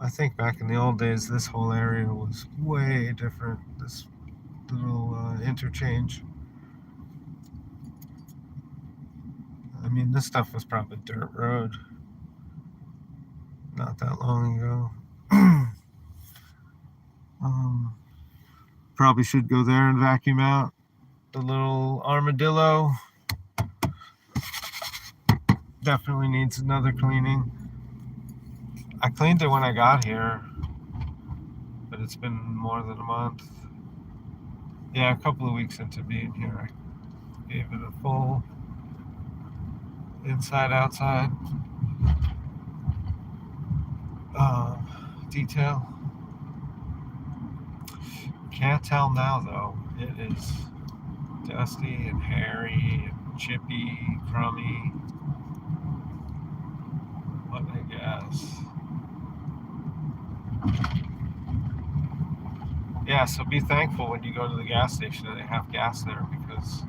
I think back in the old days, this whole area was way different. This little interchange. I mean, this stuff was probably dirt road not that long ago. Probably should go there and vacuum out the little armadillo. Definitely needs another cleaning. I cleaned it when I got here, but it's been more than a month. Yeah, a couple of weeks into being here, I gave it a full inside-outside detail. Can't tell now, though. It is dusty and hairy and chippy, crummy. What I guess. Yeah, so be thankful when you go to the gas station that they have gas there, because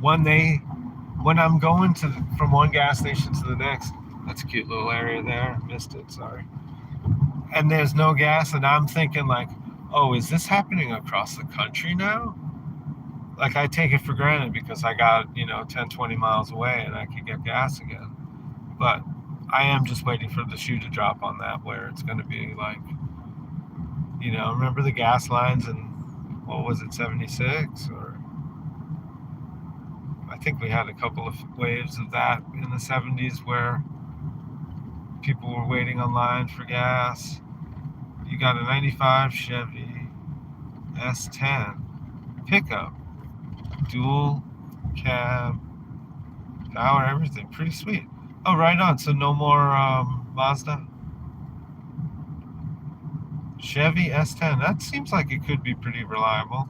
when I'm going from one gas station to the next, that's a cute little area there. Missed it, sorry. And there's no gas, and I'm thinking like, oh, is this happening across the country now? Like, I take it for granted because I got, 10, 20 miles away and I could get gas again. But I am just waiting for the shoe to drop on that, where it's going to be like, remember the gas lines in, what was it, 76? Or I think we had a couple of waves of that in the 70s where people were waiting online for gas. You got a 95 Chevy S10 pickup, dual cab, power, everything. Pretty sweet. Oh, right on. So no more Mazda. Chevy S10. That seems like it could be pretty reliable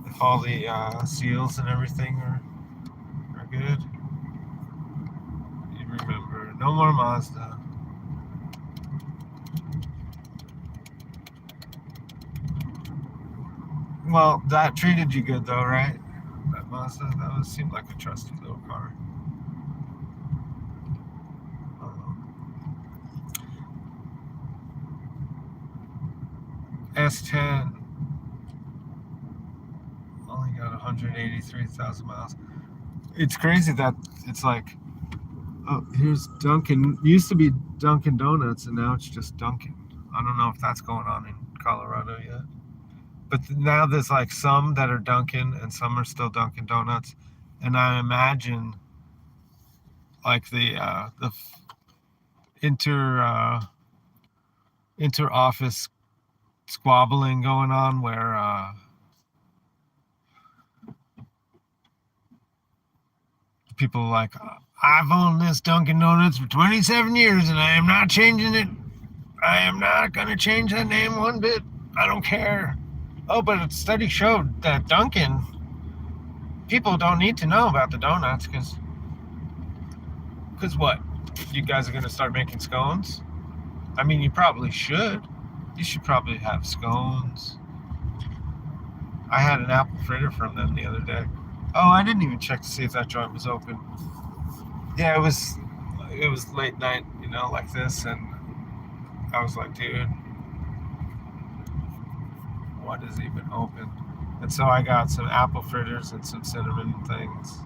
if all the seals and everything are good. You remember, no more Mazda. Well, that treated you good though, right? That Mazda, seemed like a trusty little car. S10 only got 183,000 miles. It's crazy that it's like, oh, here's Dunkin'. Used to be Dunkin' Donuts, and now it's just Dunkin'. I don't know if that's going on in Colorado yet. But now there's like some that are Dunkin' and some are still Dunkin' Donuts. And I imagine like the inter office squabbling going on where people are like, I've owned this Dunkin' Donuts for 27 years and I am not changing it. I am not going to change that name one bit. I don't care. Oh, but a study showed that Dunkin', people don't need to know about the donuts because what? You guys are going to start making scones? I mean, you probably should. You should probably have scones. I had an apple fritter from them the other day. Oh, I didn't even check to see if that joint was open. Yeah, it was late night, like this, and I was like, dude, what is even open? And so I got some apple fritters and some cinnamon things.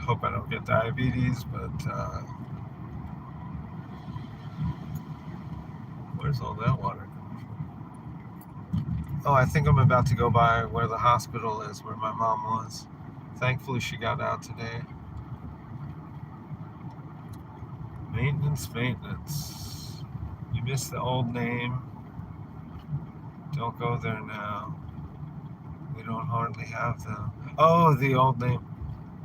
Hope I don't get diabetes, but where's all that water coming from? Oh, I think I'm about to go by where the hospital is, where my mom was. Thankfully, she got out today. Maintenance. You missed the old name. Don't go there now. We don't hardly have them. Oh, the old name.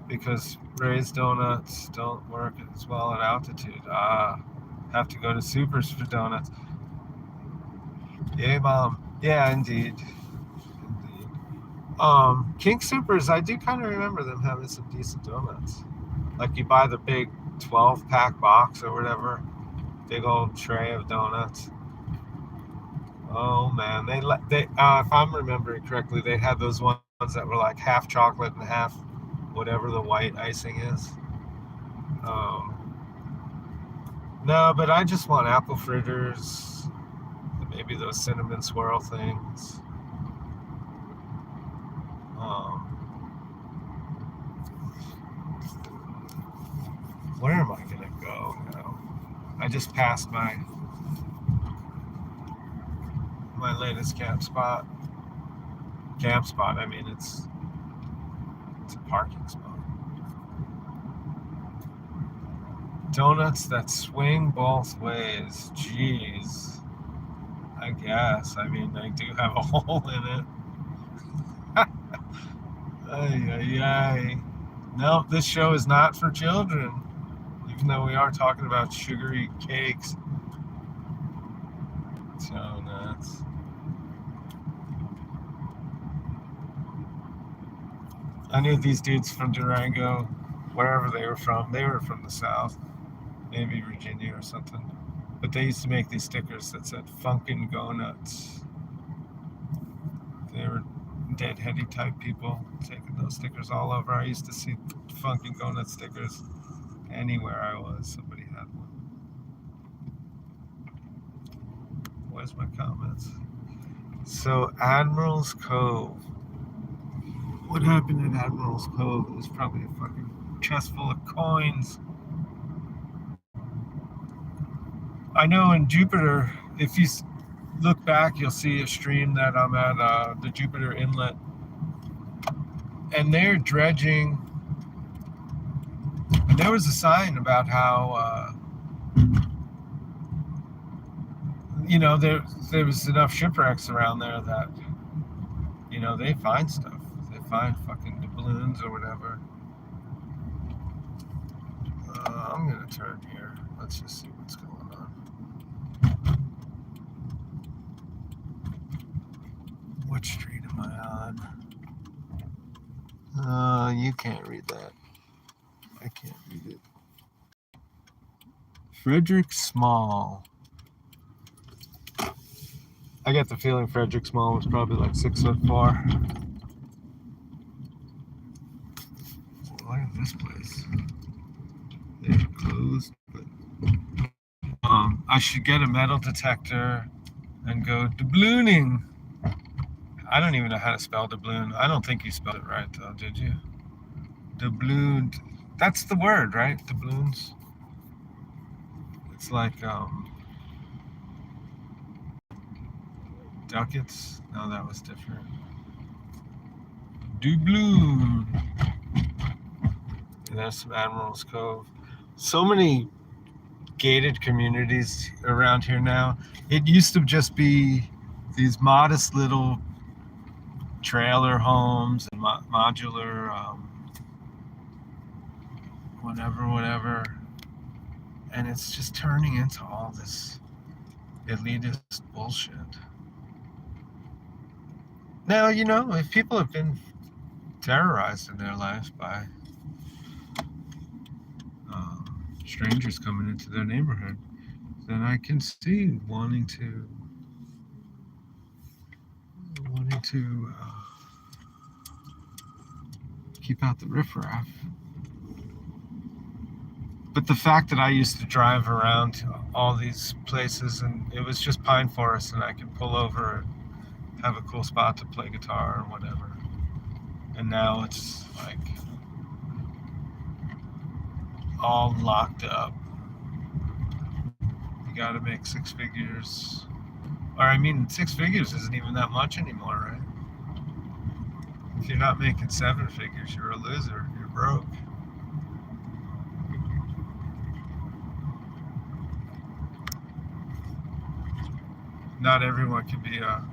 Because raised donuts don't work as well at altitude. Have to go to Supers for donuts. Yay, Mom. Yeah, indeed. King Supers, I do kind of remember them having some decent donuts. Like you buy the big 12-pack box or whatever, big old tray of donuts. Oh man, they if I'm remembering correctly, they had those ones that were like half chocolate and half whatever the white icing is. No, but I just want apple fritters, maybe those cinnamon swirl things. Where am I gonna go now? I just passed my latest camp spot. I mean, it's a parking spot. Donuts that swing both ways. Jeez. I guess. I mean, they do have a hole in it. Ay. No, this show is not for children. Even though we are talking about sugary cakes. So nuts. I knew these dudes from Durango, wherever they were from. They were from the South. Maybe Virginia or something. But they used to make these stickers that said Funkin' Go Nuts. They were deadheady type people taking those stickers all over. I used to see Funkin' Go Nuts stickers anywhere I was. Somebody had one. Where's my comments? So Admiral's Cove. What happened at Admiral's Cove? It was probably a fucking chest full of coins. I know in Jupiter, if you look back, you'll see a stream that I'm at the Jupiter Inlet. And they're dredging. And there was a sign about how, there was enough shipwrecks around there that, they find stuff. They find fucking doubloons or whatever. I'm going to turn here. Let's just see what's going on. What street am I on? You can't read that. I can't read it. Frederick Small. I get the feeling Frederick Small was probably like 6'4". Look at this place. They're closed, but should get a metal detector and go doublooning. I don't even know how to spell doubloon. I don't think you spelled it right, though, did you? Doublooned. That's the word, right? Doubloons. It's like ducats. No, that was different. Doubloon. And there's some Admiral's Cove. So many gated communities around here now. It used to just be these modest little trailer homes and modular whatever, and it's just turning into all this elitist bullshit. Now, if people have been terrorized in their lives by strangers coming into their neighborhood, then I can see wanting to keep out the riffraff. But the fact that I used to drive around all these places and it was just pine forest and I could pull over and have a cool spot to play guitar or whatever. And now it's like all locked up. You gotta make 6 figures. Or 6 figures isn't even that much anymore, right? If you're not making 7 figures, you're a loser. You're broke. Not everyone can be a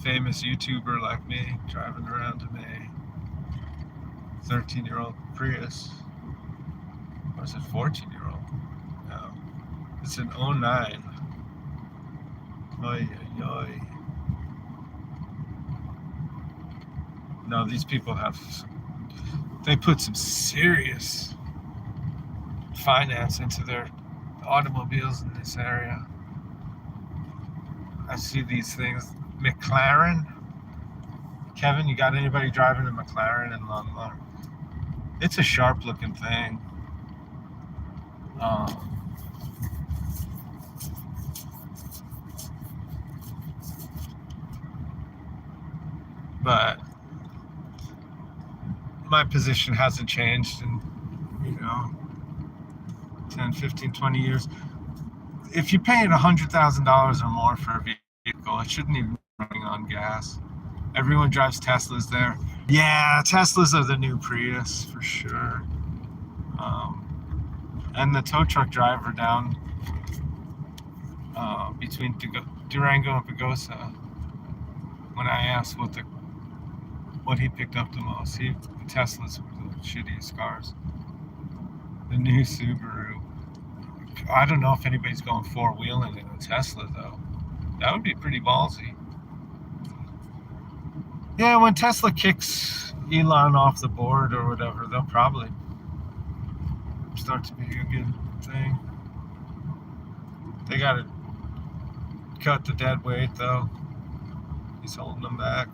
famous YouTuber like me, driving around in a 13-year-old Prius. Or is it 14-year-old? No. It's an 09. Oy, oy, oy. No, these people they put some serious finance into their automobiles in this area. I see these things. McLaren. Kevin, you got anybody driving a McLaren in Longmont? It's a sharp looking thing. But my position hasn't changed in 10, 15, 20 years. If you're paying $100,000 or more for a vehicle, it shouldn't even be running on gas. Everyone drives Teslas there. Yeah, Teslas are the new Prius for sure. And the tow truck driver down between Durango and Pagosa, when I asked what he picked up the most, Teslas were the shittiest cars. The new Subaru. I don't know if anybody's going four-wheeling in a Tesla, though. That would be pretty ballsy. Yeah, when Tesla kicks Elon off the board or whatever, they'll probably start to be a good thing. They got to cut the dead weight, though. He's holding them back.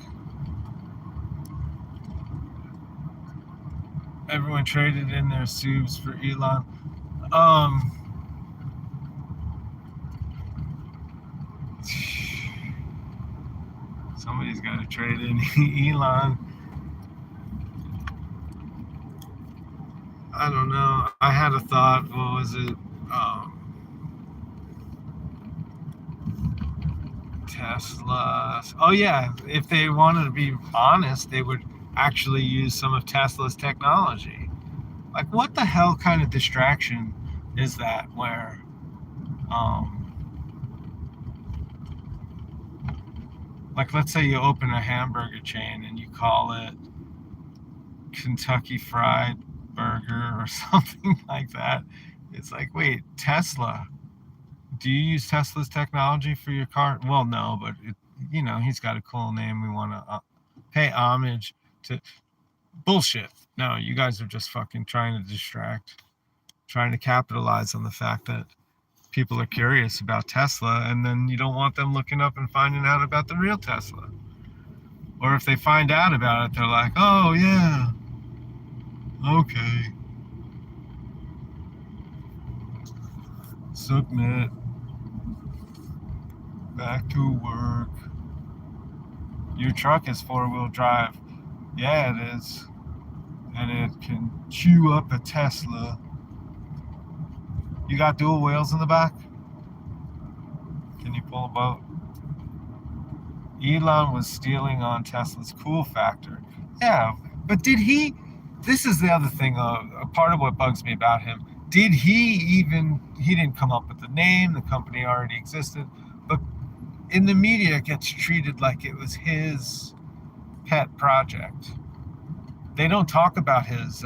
Everyone traded in their Subs for Elon. Somebody's got to trade in Elon. I don't know. I had a thought. What was it? Tesla. Oh, yeah. If they wanted to be honest, they would actually use some of Tesla's technology. Like, what the hell kind of distraction is that where like, let's say you open a hamburger chain and you call it Kentucky Fried Burger or something like that. It's like, wait, Tesla. Do you use Tesla's technology for your car? Well, no, but he's got a cool name. We want to pay homage to. Bullshit. No, you guys are just fucking trying to distract, trying to capitalize on the fact that people are curious about Tesla, and then you don't want them looking up and finding out about the real Tesla. Or if they find out about it, they're like, oh, yeah, okay. Submit. Back to work. Your truck is 4-wheel drive. Yeah, it is. And it can chew up a Tesla. You got dual wheels in the back? Can you pull a boat? Elon was stealing on Tesla's cool factor. Yeah, but did he? This is the other thing, a part of what bugs me about him. Did he didn't come up with the name, the company already existed, but in the media it gets treated like it was his pet project. They don't talk about his,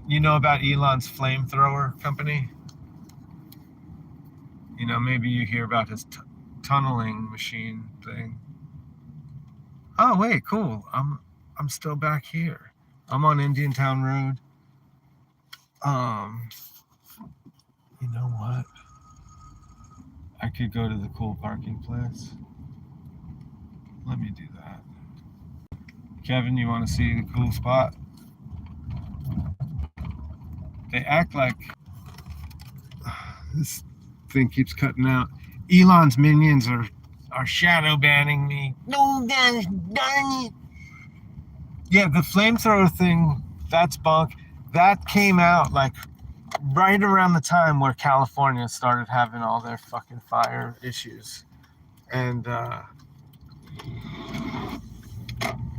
you know about Elon's flamethrower company? You know, maybe you hear about his tunneling machine thing. Oh, wait, cool. I'm still back here. I'm on Indiantown Road. You know what? I could go to the cool parking place. Let me do that. Kevin, you want to see the cool spot? They act like this thing keeps cutting out. Elon's minions are shadow banning me. No, gosh, darn it. Yeah, the flamethrower thing, that's bunk. That came out like right around the time where California started having all their fucking fire issues. And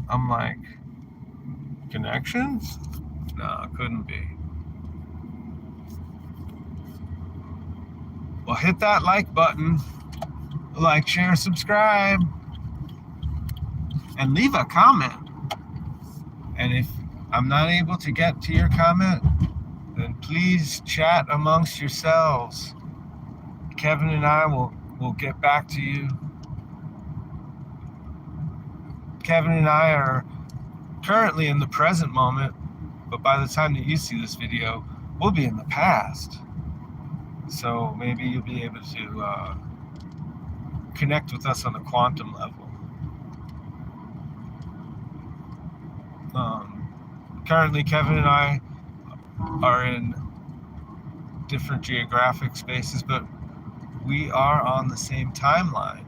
I'm like, connections? No, couldn't be. Well, hit that like button. Like, share, subscribe. And leave a comment. And if I'm not able to get to your comment, then please chat amongst yourselves. Kevin and I will get back to you. Kevin and I are currently in the present moment, but by the time that you see this video, we'll be in the past. So maybe you'll be able to connect with us on the quantum level. Currently, Kevin and I are in different geographic spaces, but we are on the same timeline.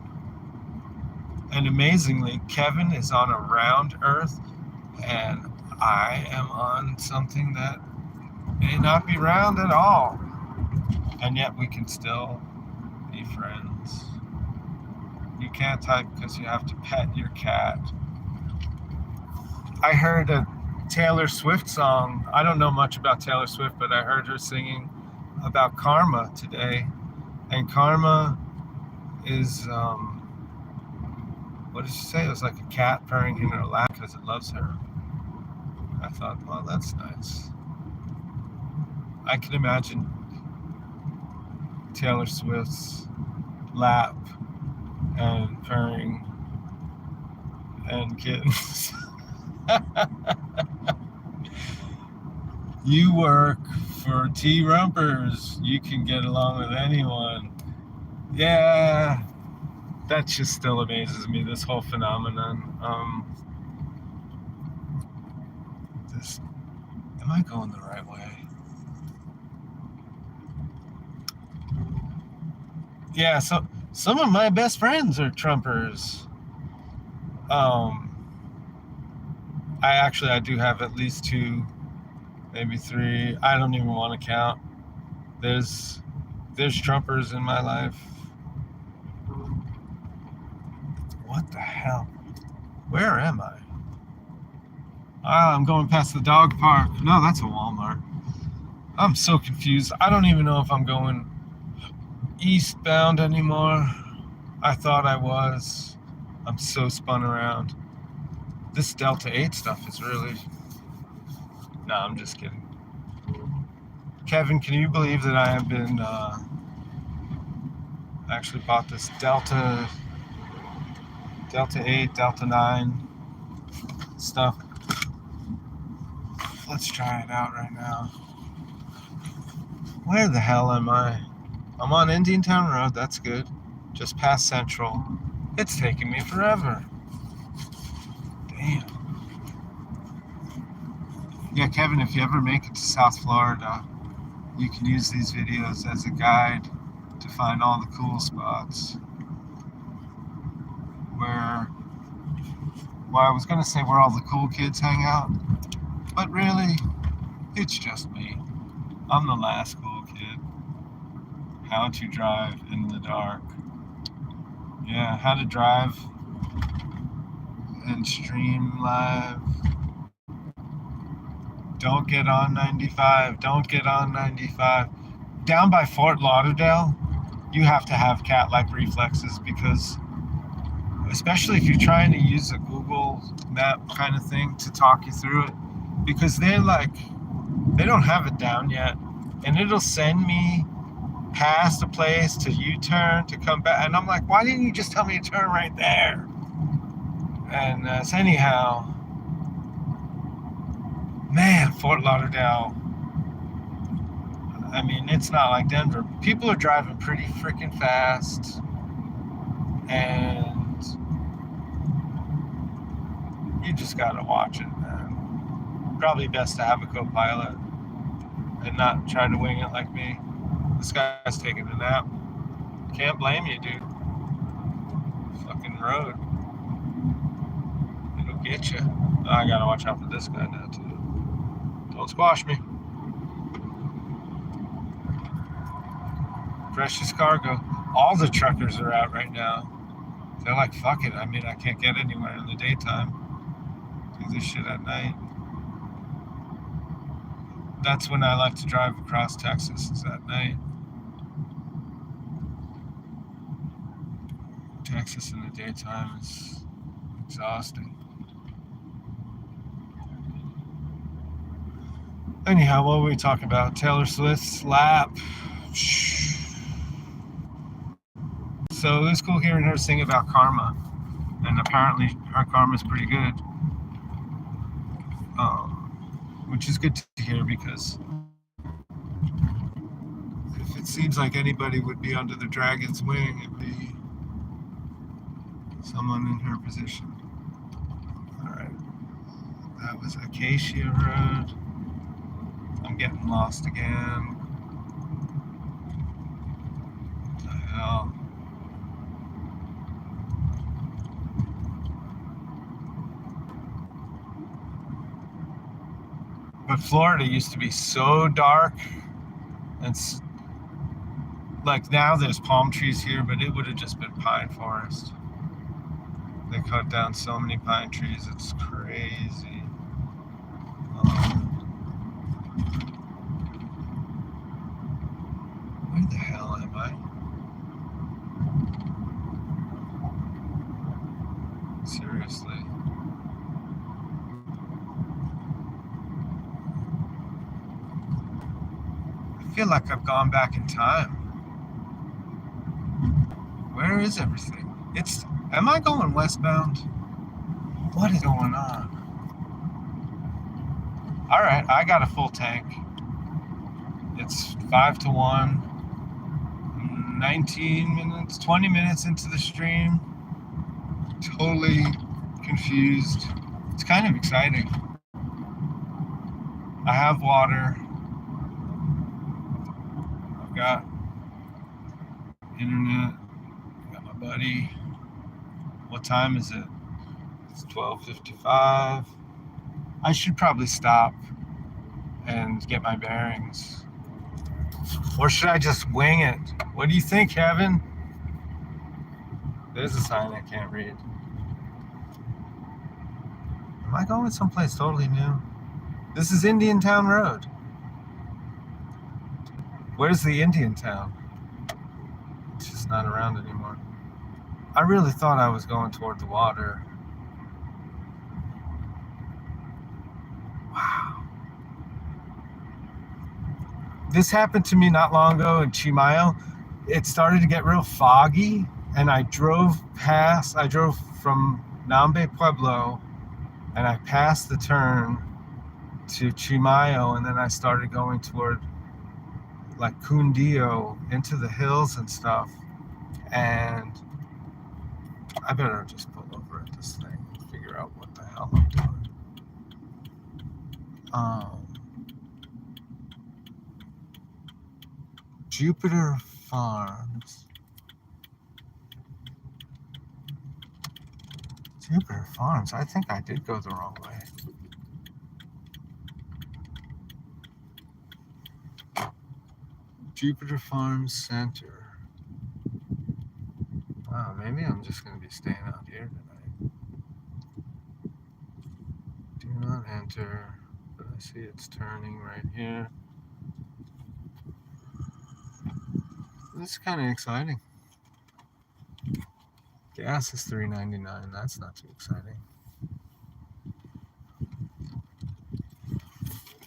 And amazingly, Kevin is on a round Earth, and I am on something that may not be round at all. And yet we can still be friends. You can't type because you have to pet your cat. I heard a Taylor Swift song. I don't know much about Taylor Swift, but I heard her singing about karma today. And karma is, what did she say? It was like a cat purring in her lap because it loves her. I thought, well, that's nice. I can imagine Taylor Swift's lap and purring and kittens. You work for T. Rumpers. You can get along with anyone. Yeah, that just still amazes me, this whole phenomenon. Am I going the right way? Yeah, so some of my best friends are Trumpers. I do have at least 2, maybe 3. I don't even want to count. There's Trumpers in my life. What the hell? Where am I? I'm going past the dog park. No, that's a Walmart. I'm so confused. I don't even know if I'm going eastbound anymore. I thought I was. I'm so spun around. This Delta 8 stuff is really... No, I'm just kidding. Kevin, can you believe that I have been... actually bought this Delta 8, Delta 9 stuff. Let's try it out right now. Where the hell am I? I'm on Indiantown Road, that's good. Just past Central. It's taking me forever. Damn. Yeah, Kevin, if you ever make it to South Florida, you can use these videos as a guide to find all the cool spots. Well, I was going to say where all the cool kids hang out, but really, it's just me. I'm the last cool kid. How to drive in the dark. Yeah, how to drive and stream live. Don't get on 95. Don't get on 95. Down by Fort Lauderdale, you have to have cat-like reflexes because, especially if you're trying to use a Google map kind of thing to talk you through it, because they don't have it down yet, and it'll send me past a place to U-turn to come back, and I'm like, why didn't you just tell me to turn right there? And so anyhow, man, Fort Lauderdale, I mean, it's not like Denver. People are driving pretty freaking fast, and you just gotta watch it, man. Probably best to have a co-pilot and not try to wing it like me. This guy's taking a nap. Can't blame you, dude. Fucking road. It'll get you. I gotta watch out for this guy now, too. Don't squash me. Precious cargo. All the truckers are out right now. They're like, fuck it. I mean, I can't get anywhere in the daytime. Do this shit at night. That's when I like to drive across Texas, is at night. Texas in the daytime is exhausting. Anyhow, what were we talking about? Taylor Swift's lap. So it was cool hearing her sing about karma. And apparently her karma's pretty good. Which is good to hear because if it seems like anybody would be under the dragon's wing, it'd be someone in her position. Alright. That was Acacia Road. I'm getting lost again. What the hell? But Florida used to be so dark, and like now there's palm trees here, but it would have just been pine forest. They cut down so many pine trees, it's crazy. Where the hell am I? Seriously. I feel like I've gone back in time. Where is everything? Am I going westbound? What is going on? All right, I got a full tank. It's 5 to 1. 19 minutes, 20 minutes into the stream. Totally confused. It's kind of exciting. I have water. I've got internet. I got my buddy. What time is it? It's 12:55. I should probably stop and get my bearings. Or should I just wing it? What do you think, Kevin? There's a sign I can't read. Am I going someplace totally new? This is Indian Town Road. Where's the Indian Town? It's just not around anymore. I really thought I was going toward the water. Wow. This happened to me not long ago in Chimayo. It started to get real foggy, and I drove from Nambe Pueblo, and I passed the turn to Chimayo, and then I started going toward like Cundio into the hills and stuff. And I better just pull over at this thing and figure out what the hell I'm doing. Jupiter Farms. Jupiter Farms. I think I did go the wrong way. Jupiter Farms Center. Wow, maybe I'm just going to be staying out here tonight. Do not enter. But I see it's turning right here. This is kind of exciting. Gas is $3.99. That's not too exciting.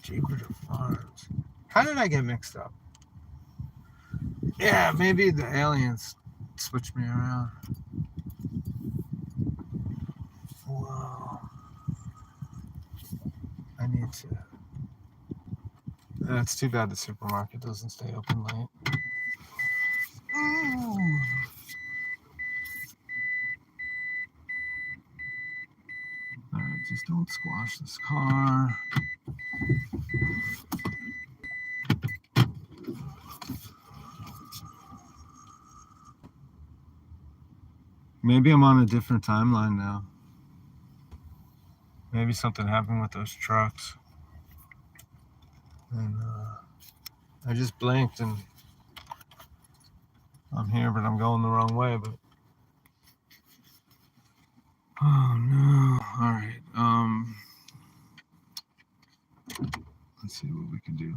Jupiter Farms. How did I get mixed up? Yeah, maybe the aliens switched me around. Whoa. I need to. It's too bad the supermarket doesn't stay open late. Alright, just don't squash this car. Maybe I'm on a different timeline now. Maybe something happened with those trucks. And I just blinked and I'm here, but I'm going the wrong way. But oh no! All right. Let's see what we can do.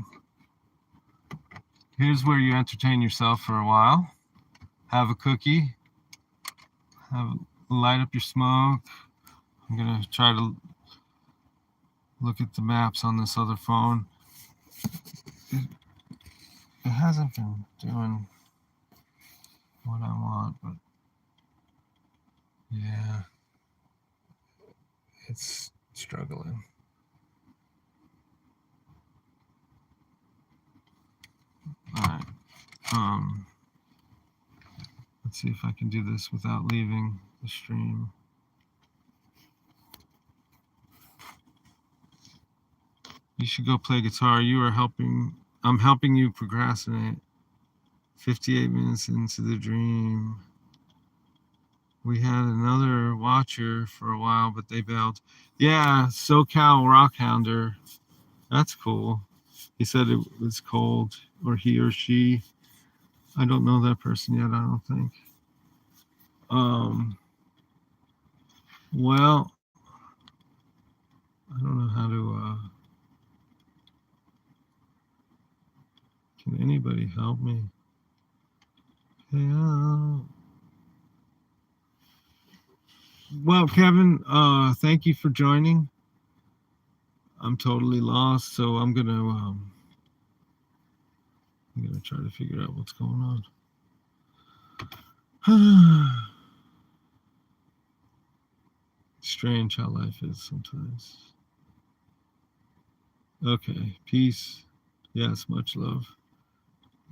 Here's where you entertain yourself for a while. Have a cookie. Light up your smoke. I'm gonna try to look at the maps on this other phone. It hasn't been doing what I want, but yeah, it's struggling. All right. Let's see if I can do this without leaving the stream. You should go play guitar. I'm helping you procrastinate. 58 minutes into the dream. We had another watcher for a while, but they bailed. Yeah, SoCal Rockhounder. That's cool. He said it was cold, or he or she. I don't know that person yet, I don't think. Well, I don't know how to, can anybody help me? Help. Well, Kevin, thank you for joining. I'm totally lost, so I'm gonna try to figure out what's going on. Strange how life is sometimes. Okay, peace. Yes, much love.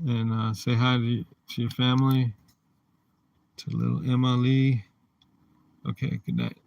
And say hi to your family, to little Emma Lee. Okay, good night.